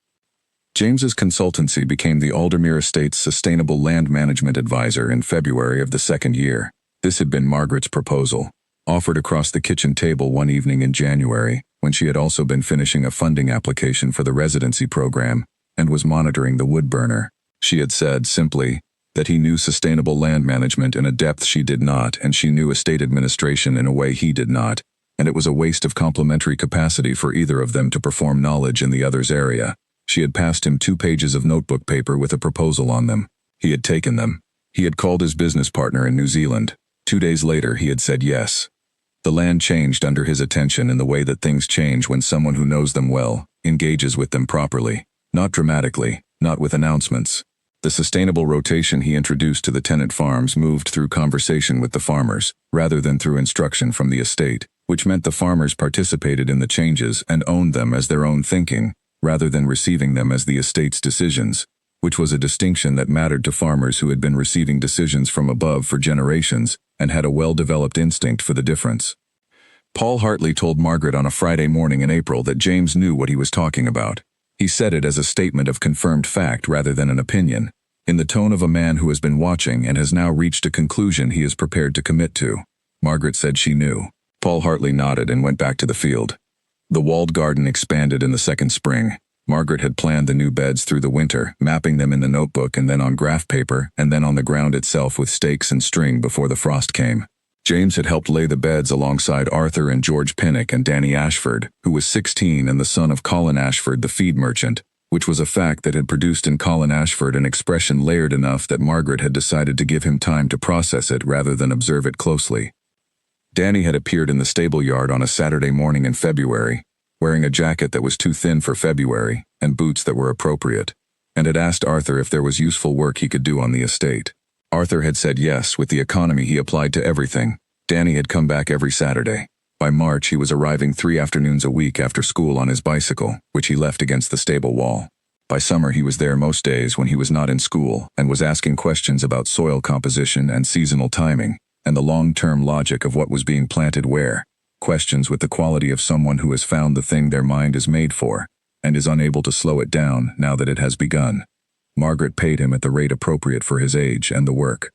James's consultancy became the Aldermere Estate's Sustainable Land Management Advisor in February of the 2nd year. This had been Margaret's proposal, offered across the kitchen table one evening in January, when she had also been finishing a funding application for the residency program, and was monitoring the wood burner. She had said, simply, that he knew sustainable land management in a depth she did not, and she knew estate administration in a way he did not, and it was a waste of complementary capacity for either of them to perform knowledge in the other's area. She had passed him 2 pages of notebook paper with a proposal on them. He had taken them. He had called his business partner in New Zealand. 2 days later, he had said yes. The land changed under his attention in the way that things change when someone who knows them well engages with them properly. Not dramatically, not with announcements. The sustainable rotation he introduced to the tenant farms moved through conversation with the farmers, rather than through instruction from the estate, which meant the farmers participated in the changes and owned them as their own thinking, rather than receiving them as the estate's decisions, which was a distinction that mattered to farmers who had been receiving decisions from above for generations and had a well-developed instinct for the difference. Paul Hartley told Margaret on a Friday morning in April that James knew what he was talking about. He said it as a statement of confirmed fact rather than an opinion, in the tone of a man who has been watching and has now reached a conclusion he is prepared to commit to. Margaret said she knew. Paul Hartley nodded and went back to the field. The walled garden expanded in the second spring. Margaret had planned the new beds through the winter, mapping them in the notebook and then on graph paper and then on the ground itself with stakes and string before the frost came. James had helped lay the beds alongside Arthur and George Pinnock and Danny Ashford, who was 16 and the son of Colin Ashford, the feed merchant, which was a fact that had produced in Colin Ashford an expression layered enough that Margaret had decided to give him time to process it rather than observe it closely. Danny had appeared in the stable yard on a Saturday morning in February, wearing a jacket that was too thin for February and boots that were appropriate, and had asked Arthur if there was useful work he could do on the estate. Arthur had said yes. With the economy he applied to everything. Danny had come back every Saturday. By March he was arriving 3 afternoons a week after school on his bicycle, which he left against the stable wall. By summer he was there most days when he was not in school and was asking questions about soil composition and seasonal timing, and the long-term logic of what was being planted where. Questions with the quality of someone who has found the thing their mind is made for, and is unable to slow it down now that it has begun. Margaret paid him at the rate appropriate for his age and the work.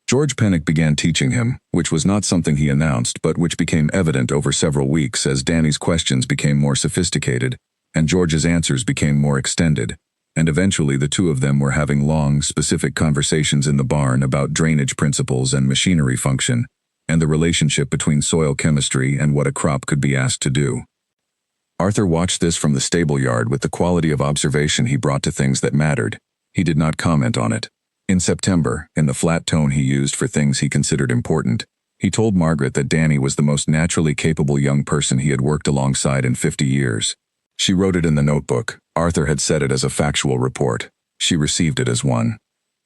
George Pinnock began teaching him, which was not something he announced but which became evident over several weeks as Danny's questions became more sophisticated, and George's answers became more extended, and eventually the two of them were having long, specific conversations in the barn about drainage principles and machinery function, and the relationship between soil chemistry and what a crop could be asked to do. Arthur watched this from the stable yard with the quality of observation he brought to things that mattered. He did not comment on it. In September, in the flat tone he used for things he considered important, he told Margaret that Danny was the most naturally capable young person he had worked alongside in 50 years. She wrote it in the notebook. Arthur had said it as a factual report. She received it as one.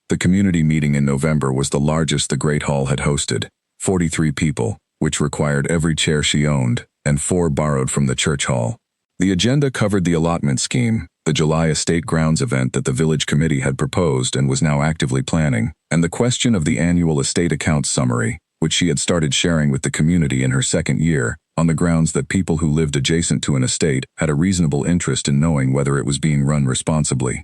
The community meeting in November was the largest the Great Hall had hosted, 43 people, which required every chair she owned, and 4 borrowed from the church hall. The agenda covered the allotment scheme, the July estate grounds event that the village committee had proposed and was now actively planning, and the question of the annual estate accounts summary, which she had started sharing with the community in her second year, on the grounds that people who lived adjacent to an estate had a reasonable interest in knowing whether it was being run responsibly.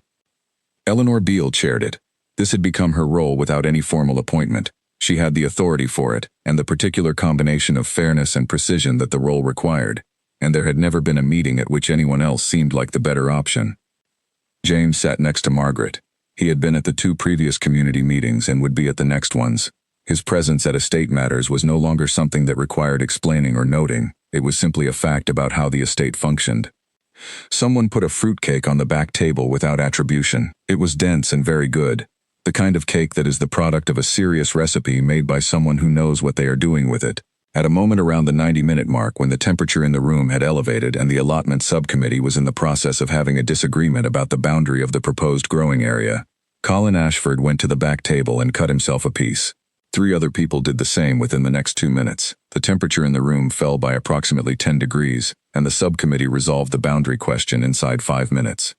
Eleanor Beale chaired it. This had become her role without any formal appointment. She had the authority for it, and the particular combination of fairness and precision that the role required, and there had never been a meeting at which anyone else seemed like the better option. James sat next to Margaret. He had been at the 2 previous community meetings and would be at the next ones. His presence at estate matters was no longer something that required explaining or noting. It was simply a fact about how the estate functioned. Someone put a fruitcake on the back table without attribution. It was dense and very good. The kind of cake that is the product of a serious recipe made by someone who knows what they are doing with it. At a moment around the 90-minute mark when the temperature in the room had elevated and the allotment subcommittee was in the process of having a disagreement about the boundary of the proposed growing area, Colin Ashford went to the back table and cut himself a piece. 3 other people did the same within the next 2 minutes. The temperature in the room fell by approximately 10 degrees, and the subcommittee resolved the boundary question inside 5 minutes.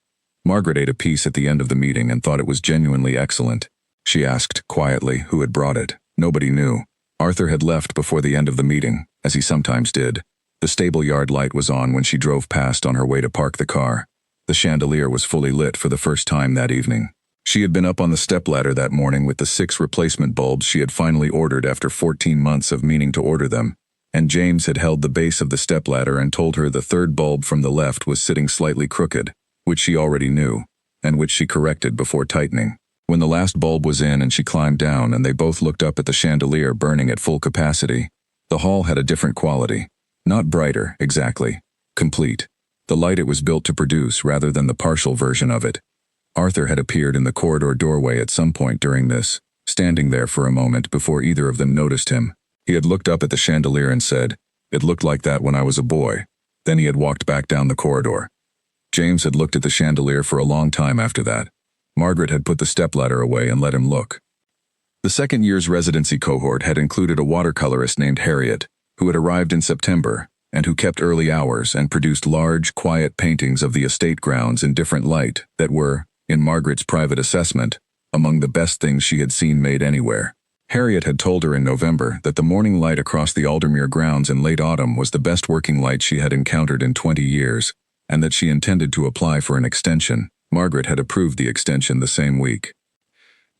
Margaret ate a piece at the end of the meeting and thought it was genuinely excellent. She asked, quietly, who had brought it. Nobody knew. Arthur had left before the end of the meeting, as he sometimes did. The stable yard light was on when she drove past on her way to park the car. The chandelier was fully lit for the first time that evening. She had been up on the stepladder that morning with the 6 replacement bulbs she had finally ordered after 14 months of meaning to order them, and James had held the base of the stepladder and told her the 3rd bulb from the left was sitting slightly crooked, which she already knew, and which she corrected before tightening. When the last bulb was in and she climbed down and they both looked up at the chandelier burning at full capacity, the hall had a different quality. Not brighter, exactly. Complete. The light it was built to produce rather than the partial version of it. Arthur had appeared in the corridor doorway at some point during this, standing there for a moment before either of them noticed him. He had looked up at the chandelier and said, "It looked like that when I was a boy." Then he had walked back down the corridor. James had looked at the chandelier for a long time after that. Margaret had put the stepladder away and let him look. The second year's residency cohort had included a watercolorist named Harriet, who had arrived in September, and who kept early hours and produced large, quiet paintings of the estate grounds in different light that were, in Margaret's private assessment, among the best things she had seen made anywhere. Harriet had told her in November that the morning light across the Aldermere grounds in late autumn was the best working light she had encountered in 20 years, and that she intended to apply for an extension. Margaret had approved the extension the same week.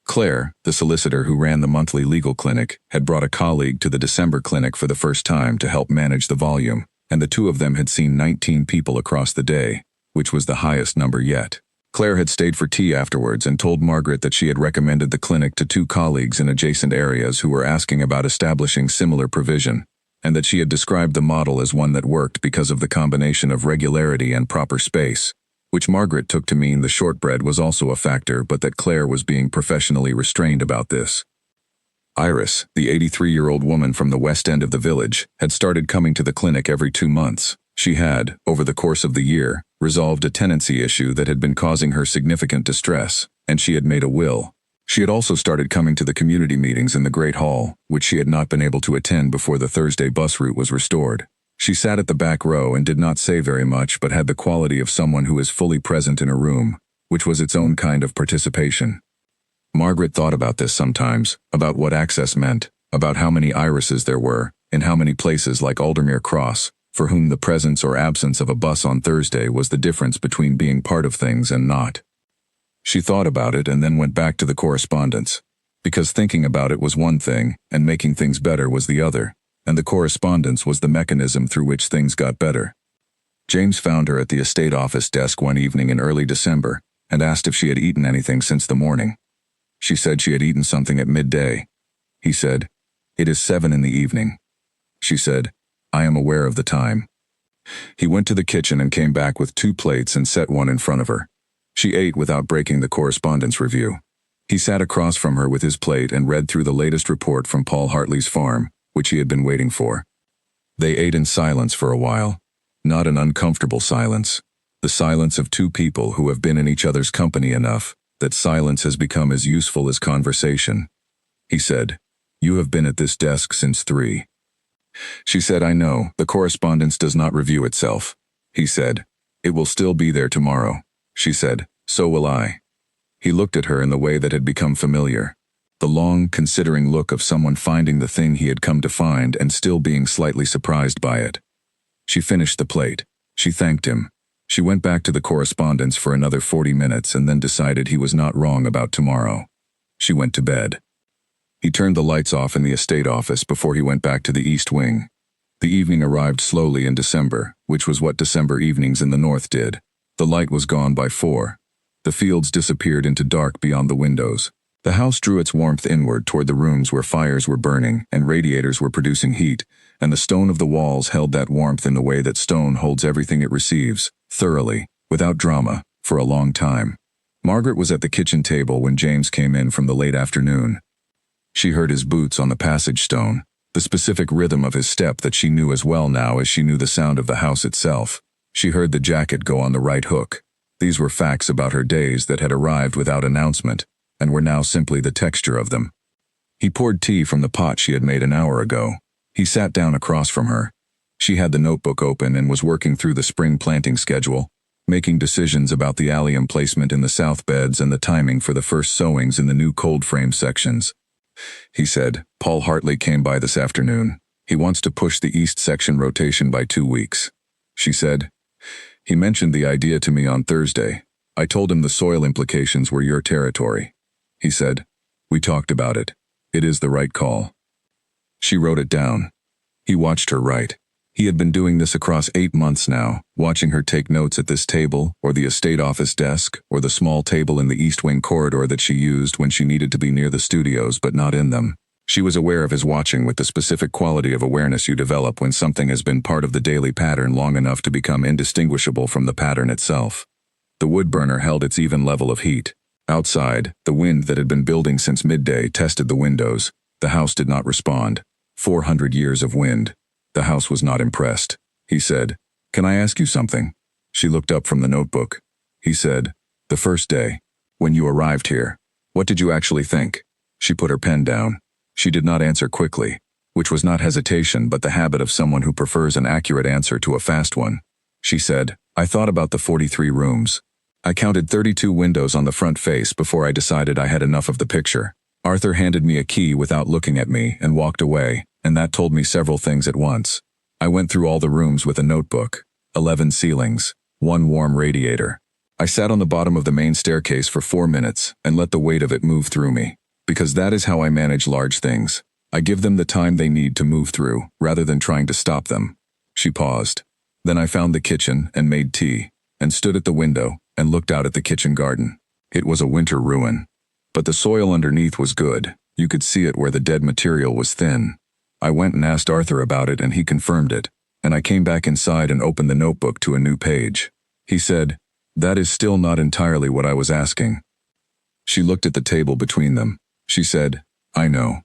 Claire, the solicitor who ran the monthly legal clinic, had brought a colleague to the December clinic for the first time to help manage the volume, and the two of them had seen 19 people across the day, which was the highest number yet. Claire had stayed for tea afterwards and told Margaret that she had recommended the clinic to two colleagues in adjacent areas who were asking about establishing similar provision, and that she had described the model as one that worked because of the combination of regularity and proper space, which Margaret took to mean the shortbread was also a factor, but that Claire was being professionally restrained about this. Iris, the 83-year-old woman from the west end of the village, had started coming to the clinic every 2 months. She had, over the course of the year, resolved a tenancy issue that had been causing her significant distress, and she had made a will. She had also started coming to the community meetings in the Great Hall, which she had not been able to attend before the Thursday bus route was restored. She sat at the back row and did not say very much, but had the quality of someone who is fully present in a room, which was its own kind of participation. Margaret thought about this sometimes, about what access meant, about how many irises there were, in how many places like Aldermere Cross, for whom the presence or absence of a bus on Thursday was the difference between being part of things and not. She thought about it and then went back to the correspondence, because thinking about it was one thing, and making things better was the other, and the correspondence was the mechanism through which things got better. James found her at the estate office desk one evening in early December, and asked if she had eaten anything since the morning. She said she had eaten something at midday. He said, "It is 7 in the evening." She said, "I am aware of the time." He went to the kitchen and came back with 2 plates and set one in front of her. She ate without breaking the correspondence review. He sat across from her with his plate and read through the latest report from Paul Hartley's farm, which he had been waiting for. They ate in silence for a while. Not an uncomfortable silence. The silence of two people who have been in each other's company enough that silence has become as useful as conversation. He said, "You have been at this desk since 3. She said, "I know, the correspondence does not review itself." He said, "It will still be there tomorrow." She said, "So will I." He looked at her in the way that had become familiar. The long, considering look of someone finding the thing he had come to find and still being slightly surprised by it. She finished the plate. She thanked him. She went back to the correspondence for another 40 minutes and then decided he was not wrong about tomorrow. She went to bed. He turned the lights off in the estate office before he went back to the east wing. The evening arrived slowly in December, which was what December evenings in the north did. The light was gone by 4. The fields disappeared into dark beyond the windows. The house drew its warmth inward toward the rooms where fires were burning and radiators were producing heat, and the stone of the walls held that warmth in the way that stone holds everything it receives, thoroughly, without drama, for a long time. Margaret was at the kitchen table when James came in from the late afternoon. She heard his boots on the passage stone, the specific rhythm of his step that she knew as well now as she knew the sound of the house itself. She heard the jacket go on the right hook. These were facts about her days that had arrived without announcement, and were now simply the texture of them. He poured tea from the pot she had made an hour ago. He sat down across from her. She had the notebook open and was working through the spring planting schedule, making decisions about the allium placement in the south beds and the timing for the first sowings in the new cold frame sections. He said, "Paul Hartley came by this afternoon. He wants to push the east section rotation by 2 weeks." She said, "He mentioned the idea to me on Thursday. I told him the soil implications were your territory." He said, "We talked about it. It is the right call." She wrote it down. He watched her write. He had been doing this across 8 months now, watching her take notes at this table, or the estate office desk, or the small table in the east wing corridor that she used when she needed to be near the studios but not in them. She was aware of his watching with the specific quality of awareness you develop when something has been part of the daily pattern long enough to become indistinguishable from the pattern itself. The wood burner held its even level of heat. Outside, the wind that had been building since midday tested the windows. The house did not respond. 400 years of wind. The house was not impressed. He said, "Can I ask you something?" She looked up from the notebook. He said, "The first day, when you arrived here, what did you actually think?" She put her pen down. She did not answer quickly, which was not hesitation but the habit of someone who prefers an accurate answer to a fast one. She said, "I thought about the 43 rooms. I counted 32 windows on the front face before I decided I had enough of the picture. Arthur handed me a key without looking at me and walked away, and that told me several things at once. I went through all the rooms with a notebook. 11 ceilings, 1 warm radiator. I sat on the bottom of the main staircase for 4 minutes and let the weight of it move through me. Because that is how I manage large things. I give them the time they need to move through, rather than trying to stop them." She paused. "Then I found the kitchen and made tea, and stood at the window and looked out at the kitchen garden. It was a winter ruin. But the soil underneath was good. You could see it where the dead material was thin. I went and asked Arthur about it and he confirmed it, and I came back inside and opened the notebook to a new page. He said, 'That is still not entirely what I was asking.'" She looked at the table between them. She said, "I know."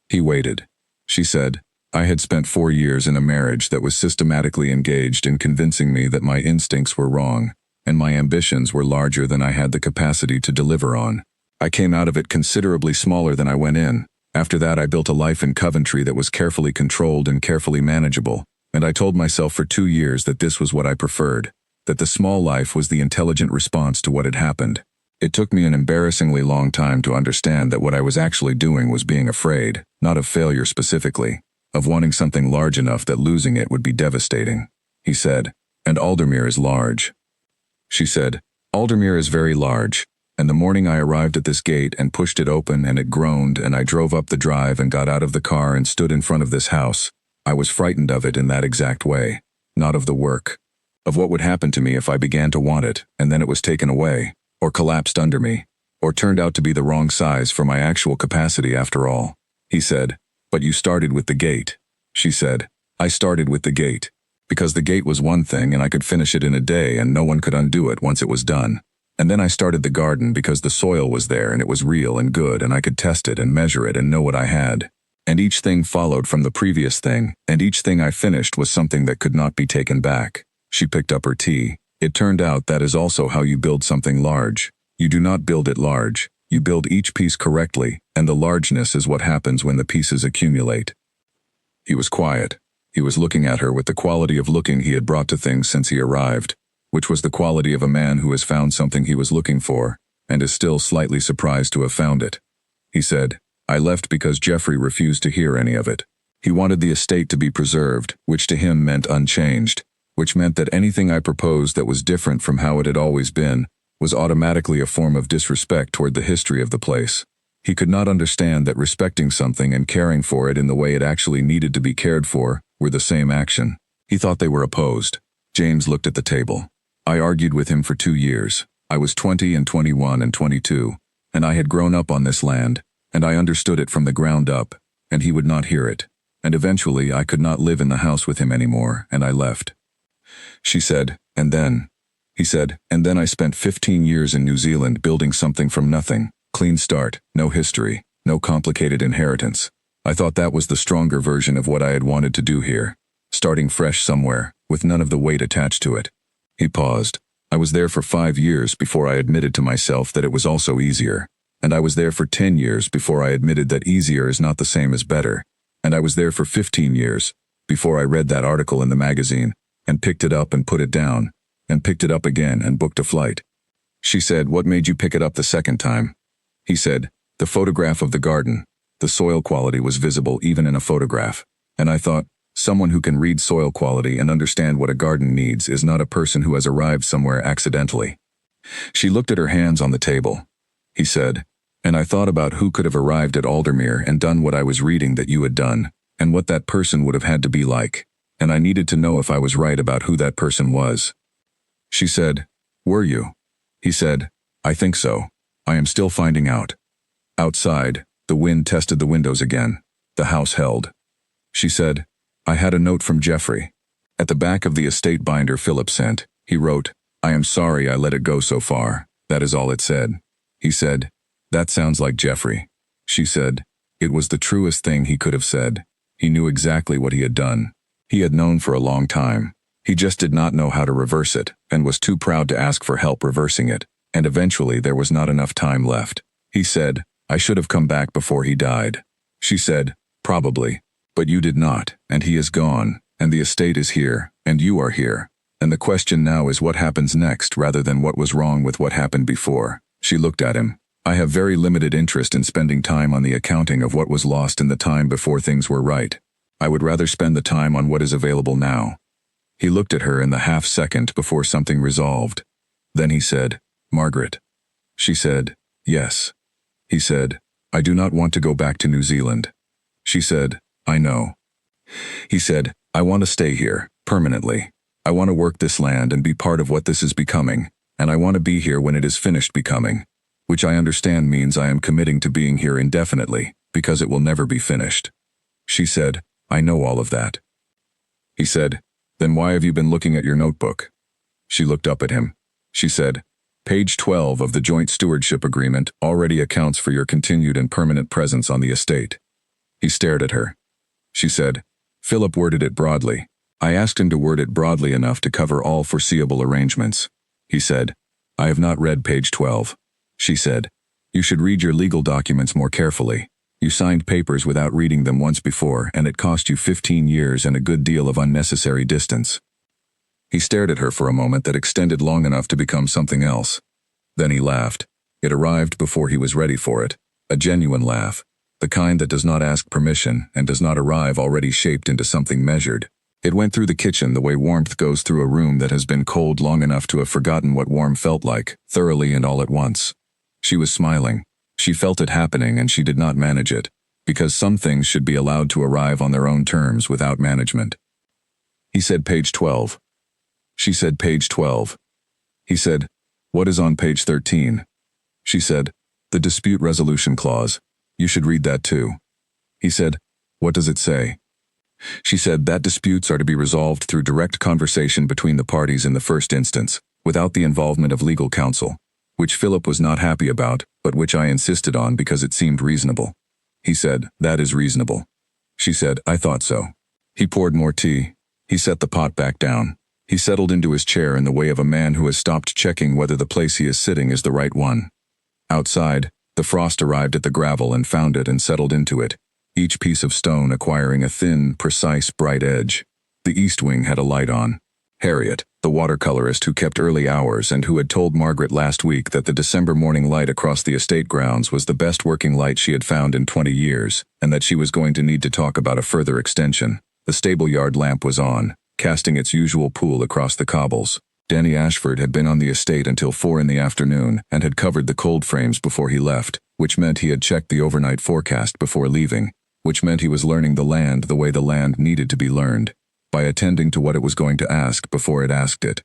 He waited. She said, "I had spent 4 years in a marriage that was systematically engaged in convincing me that my instincts were wrong, and my ambitions were larger than I had the capacity to deliver on. I came out of it considerably smaller than I went in. After that I built a life in Coventry that was carefully controlled and carefully manageable, and I told myself for 2 years that this was what I preferred, that the small life was the intelligent response to what had happened. It took me an embarrassingly long time to understand that what I was actually doing was being afraid, not of failure specifically, of wanting something large enough that losing it would be devastating." He said, "And Aldermere is large." She said, "Aldermere is very large, and the morning I arrived at this gate and pushed it open and it groaned and I drove up the drive and got out of the car and stood in front of this house, I was frightened of it in that exact way, not of the work, of what would happen to me if I began to want it and then it was taken away, or collapsed under me, or turned out to be the wrong size for my actual capacity after all." He said, "But you started with the gate." She said, "I started with the gate, because the gate was one thing and I could finish it in a day and no one could undo it once it was done. And then I started the garden because the soil was there and it was real and good and I could test it and measure it and know what I had. And each thing followed from the previous thing, and each thing I finished was something that could not be taken back." She picked up her tea. "It turned out that is also how you build something large. You do not build it large. You build each piece correctly, and the largeness is what happens when the pieces accumulate." He was quiet. He was looking at her with the quality of looking he had brought to things since he arrived, which was the quality of a man who has found something he was looking for, and is still slightly surprised to have found it. He said, "I left because Jeffrey refused to hear any of it. He wanted the estate to be preserved, which to him meant unchanged, which meant that anything I proposed that was different from how it had always been was automatically a form of disrespect toward the history of the place. He could not understand that respecting something and caring for it in the way it actually needed to be cared for were the same action. He thought they were opposed." James looked at the table. "I argued with him for 2 years. I was 20 and 21 and 22, and I had grown up on this land, and I understood it from the ground up, and he would not hear it. And eventually I could not live in the house with him anymore, and I left." She said, "And then?" He said, "And then I spent 15 years in New Zealand building something from nothing. Clean start, no history, no complicated inheritance. I thought that was the stronger version of what I had wanted to do here, starting fresh somewhere, with none of the weight attached to it." He paused. "I was there for 5 years before I admitted to myself that it was also easier. And I was there for 10 years before I admitted that easier is not the same as better. And I was there for 15 years before I read that article in the magazine, and picked it up and put it down, and picked it up again and booked a flight." She said, "What made you pick it up the second time?" He said, "The photograph of the garden. The soil quality was visible even in a photograph. And I thought, someone who can read soil quality and understand what a garden needs is not a person who has arrived somewhere accidentally." She looked at her hands on the table. He said, "And I thought about who could have arrived at Aldermere and done what I was reading that you had done, and what that person would have had to be like. And I needed to know if I was right about who that person was." She said, "Were you?" He said, "I think so. I am still finding out." Outside, the wind tested the windows again. The house held. She said, "I had a note from Jeffrey. At the back of the estate binder Philip sent, he wrote, 'I am sorry I let it go so far.' That is all it said." He said, "That sounds like Jeffrey." She said, "It was the truest thing he could have said. He knew exactly what he had done. He had known for a long time. He just did not know how to reverse it, and was too proud to ask for help reversing it, and eventually there was not enough time left. He said, 'I should have come back before he died.'" She said, "Probably. But you did not, and he is gone, and the estate is here, and you are here. And the question now is what happens next rather than what was wrong with what happened before." She looked at him. "I have very limited interest in spending time on the accounting of what was lost in the time before things were right. I would rather spend the time on what is available now." He looked at her in the half-second before something resolved. Then he said, "Margaret." She said, "Yes." He said, "I do not want to go back to New Zealand." She said, "I know." He said, "I want to stay here, permanently. I want to work this land and be part of what this is becoming, and I want to be here when it is finished becoming, which I understand means I am committing to being here indefinitely, because it will never be finished." She said, "I know all of that." He said, "Then why have you been looking at your notebook?" She looked up at him. She said, "Page 12 of the Joint Stewardship Agreement already accounts for your continued and permanent presence on the estate." He stared at her. She said, "Philip worded it broadly. I asked him to word it broadly enough to cover all foreseeable arrangements." He said, "I have not read page 12. She said, "You should read your legal documents more carefully. You signed papers without reading them once before, and it cost you 15 years and a good deal of unnecessary distance." He stared at her for a moment that extended long enough to become something else. Then he laughed. It arrived before he was ready for it. A genuine laugh. The kind that does not ask permission and does not arrive already shaped into something measured. It went through the kitchen the way warmth goes through a room that has been cold long enough to have forgotten what warm felt like, thoroughly and all at once. She was smiling. She felt it happening and she did not manage it, because some things should be allowed to arrive on their own terms without management. He said page 12. She said page 12. He said, "What is on page 13? She said, "The dispute resolution clause. You should read that too." He said, "What does it say?" She said that disputes are to be resolved through direct conversation between the parties in the first instance, without the involvement of legal counsel, which Philip was not happy about, but which I insisted on because it seemed reasonable. He said, "That is reasonable." She said, "I thought so." He poured more tea. He set the pot back down. He settled into his chair in the way of a man who has stopped checking whether the place he is sitting is the right one. Outside, the frost arrived at the gravel and found it and settled into it, each piece of stone acquiring a thin, precise, bright edge. The east wing had a light on. Harriet, the watercolorist who kept early hours and who had told Margaret last week that the December morning light across the estate grounds was the best working light she had found in 20 years, and that she was going to need to talk about a further extension. The stable yard lamp was on, casting its usual pool across the cobbles. Danny Ashford had been on the estate until 4 in the afternoon and had covered the cold frames before he left, which meant he had checked the overnight forecast before leaving, which meant he was learning the land the way the land needed to be learned, by attending to what it was going to ask before it asked it.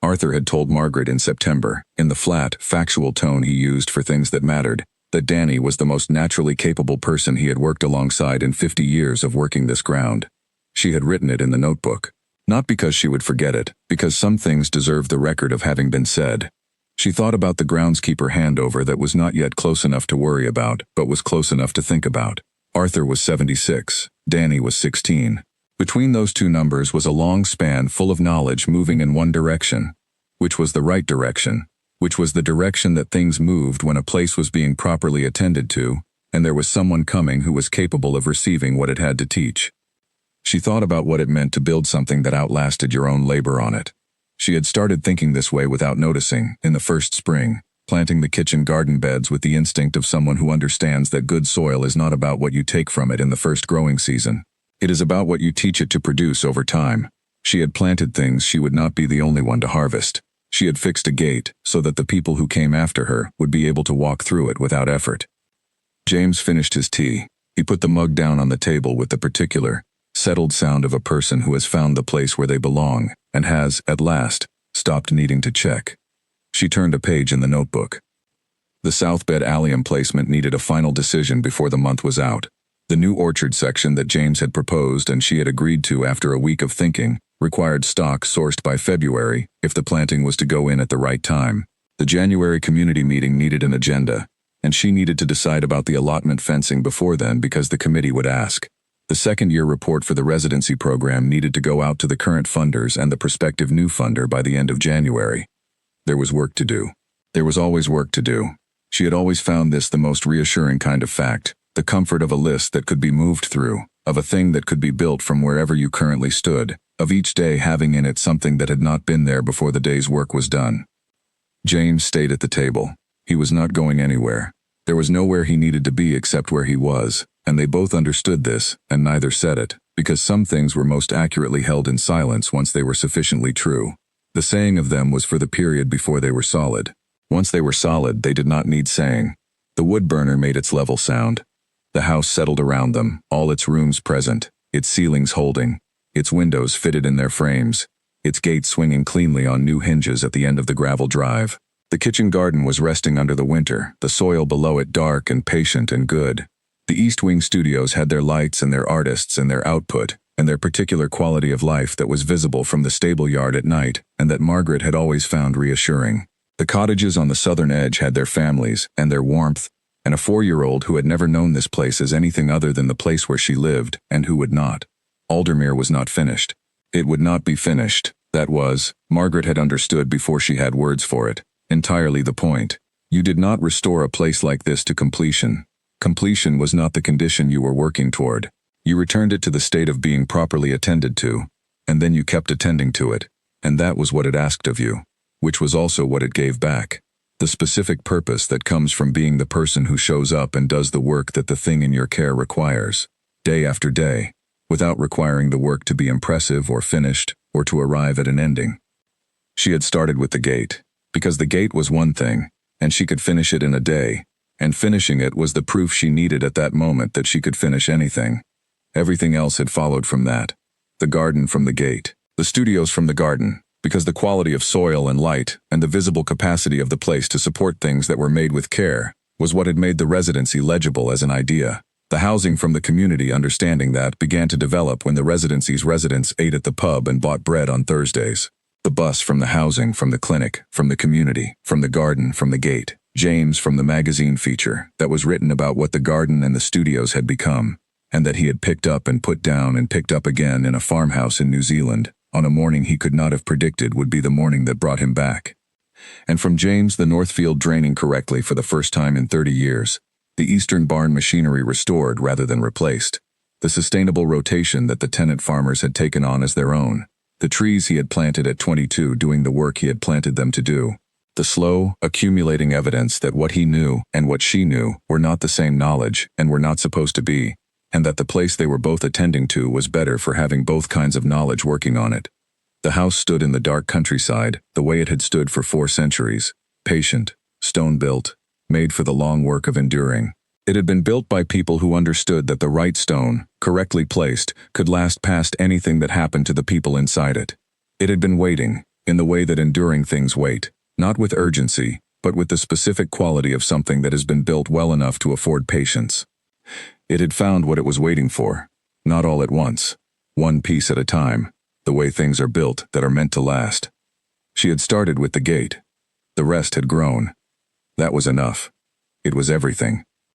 Arthur had told Margaret in September, in the flat, factual tone he used for things that mattered, that Danny was the most naturally capable person he had worked alongside in 50 years of working this ground. She had written it in the notebook. Not because she would forget it, because some things deserved the record of having been said. She thought about the groundskeeper handover that was not yet close enough to worry about, but was close enough to think about. Arthur was 76, Danny was 16. Between those two numbers was a long span full of knowledge moving in one direction, which was the right direction, which was the direction that things moved when a place was being properly attended to, and there was someone coming who was capable of receiving what it had to teach. She thought about what it meant to build something that outlasted your own labor on it. She had started thinking this way without noticing, in the first spring, planting the kitchen garden beds with the instinct of someone who understands that good soil is not about what you take from it in the first growing season. It is about what you teach it to produce over time. She had planted things she would not be the only one to harvest. She had fixed a gate so that the people who came after her would be able to walk through it without effort. James finished his tea. He put the mug down on the table with the particular, settled sound of a person who has found the place where they belong and has, at last, stopped needing to check. She turned a page in the notebook. The south bed allium placement needed a final decision before the month was out. The new orchard section that James had proposed and she had agreed to after a week of thinking required stock sourced by February if the planting was to go in at the right time. The January community meeting needed an agenda, and she needed to decide about the allotment fencing before then because the committee would ask. The second-year report for the residency program needed to go out to the current funders and the prospective new funder by the end of January. There was work to do. There was always work to do. She had always found this the most reassuring kind of fact, the comfort of a list that could be moved through, of a thing that could be built from wherever you currently stood, of each day having in it something that had not been there before the day's work was done. James stayed at the table. He was not going anywhere. There was nowhere he needed to be except where he was, and they both understood this, and neither said it, because some things were most accurately held in silence once they were sufficiently true. The saying of them was for the period before they were solid. Once they were solid, they did not need saying. The wood burner made its level sound. The house settled around them, all its rooms present, its ceilings holding, its windows fitted in their frames, its gate swinging cleanly on new hinges at the end of the gravel drive. The kitchen garden was resting under the winter, the soil below it dark and patient and good. The East Wing studios had their lights and their artists and their output, and their particular quality of life that was visible from the stable yard at night, and that Margaret had always found reassuring. The cottages on the southern edge had their families and their warmth, and a 4-year-old who had never known this place as anything other than the place where she lived, and who would not. Aldermere was not finished. It would not be finished. That was, Margaret had understood before she had words for it, entirely the point. You did not restore a place like this to completion. Completion was not the condition you were working toward. You returned it to the state of being properly attended to, and then you kept attending to it, and that was what it asked of you, which was also what it gave back. The specific purpose that comes from being the person who shows up and does the work that the thing in your care requires, day after day, without requiring the work to be impressive or finished or to arrive at an ending. She had started with the gate, because the gate was one thing, and she could finish it in a day, and finishing it was the proof she needed at that moment that she could finish anything. Everything else had followed from that. The garden from the gate, the studios from the garden, because the quality of soil and light and the visible capacity of the place to support things that were made with care was what had made the residency legible as an idea. The housing from the community understanding that began to develop when the residency's residents ate at the pub and bought bread on Thursdays. The bus from the housing, from the clinic, from the community, from the garden, from the gate. James from the magazine feature that was written about what the garden and the studios had become, and that he had picked up and put down and picked up again in a farmhouse in New Zealand, on a morning he could not have predicted would be the morning that brought him back. And from James the Northfield draining correctly for the first time in 30 years, the eastern barn machinery restored rather than replaced, the sustainable rotation that the tenant farmers had taken on as their own, the trees he had planted at 22 doing the work he had planted them to do, the slow, accumulating evidence that what he knew and what she knew were not the same knowledge and were not supposed to be, and that the place they were both attending to was better for having both kinds of knowledge working on it. The house stood in the dark countryside, the way it had stood for 4 centuries, patient, stone-built, made for the long work of enduring. It had been built by people who understood that the right stone, correctly placed, could last past anything that happened to the people inside it. It had been waiting, in the way that enduring things wait, not with urgency, but with the specific quality of something that has been built well enough to afford patience. It had found what it was waiting for, not all at once, one piece at a time, the way things are built that are meant to last. She had started with the gate. The rest had grown. That was enough. It was everything.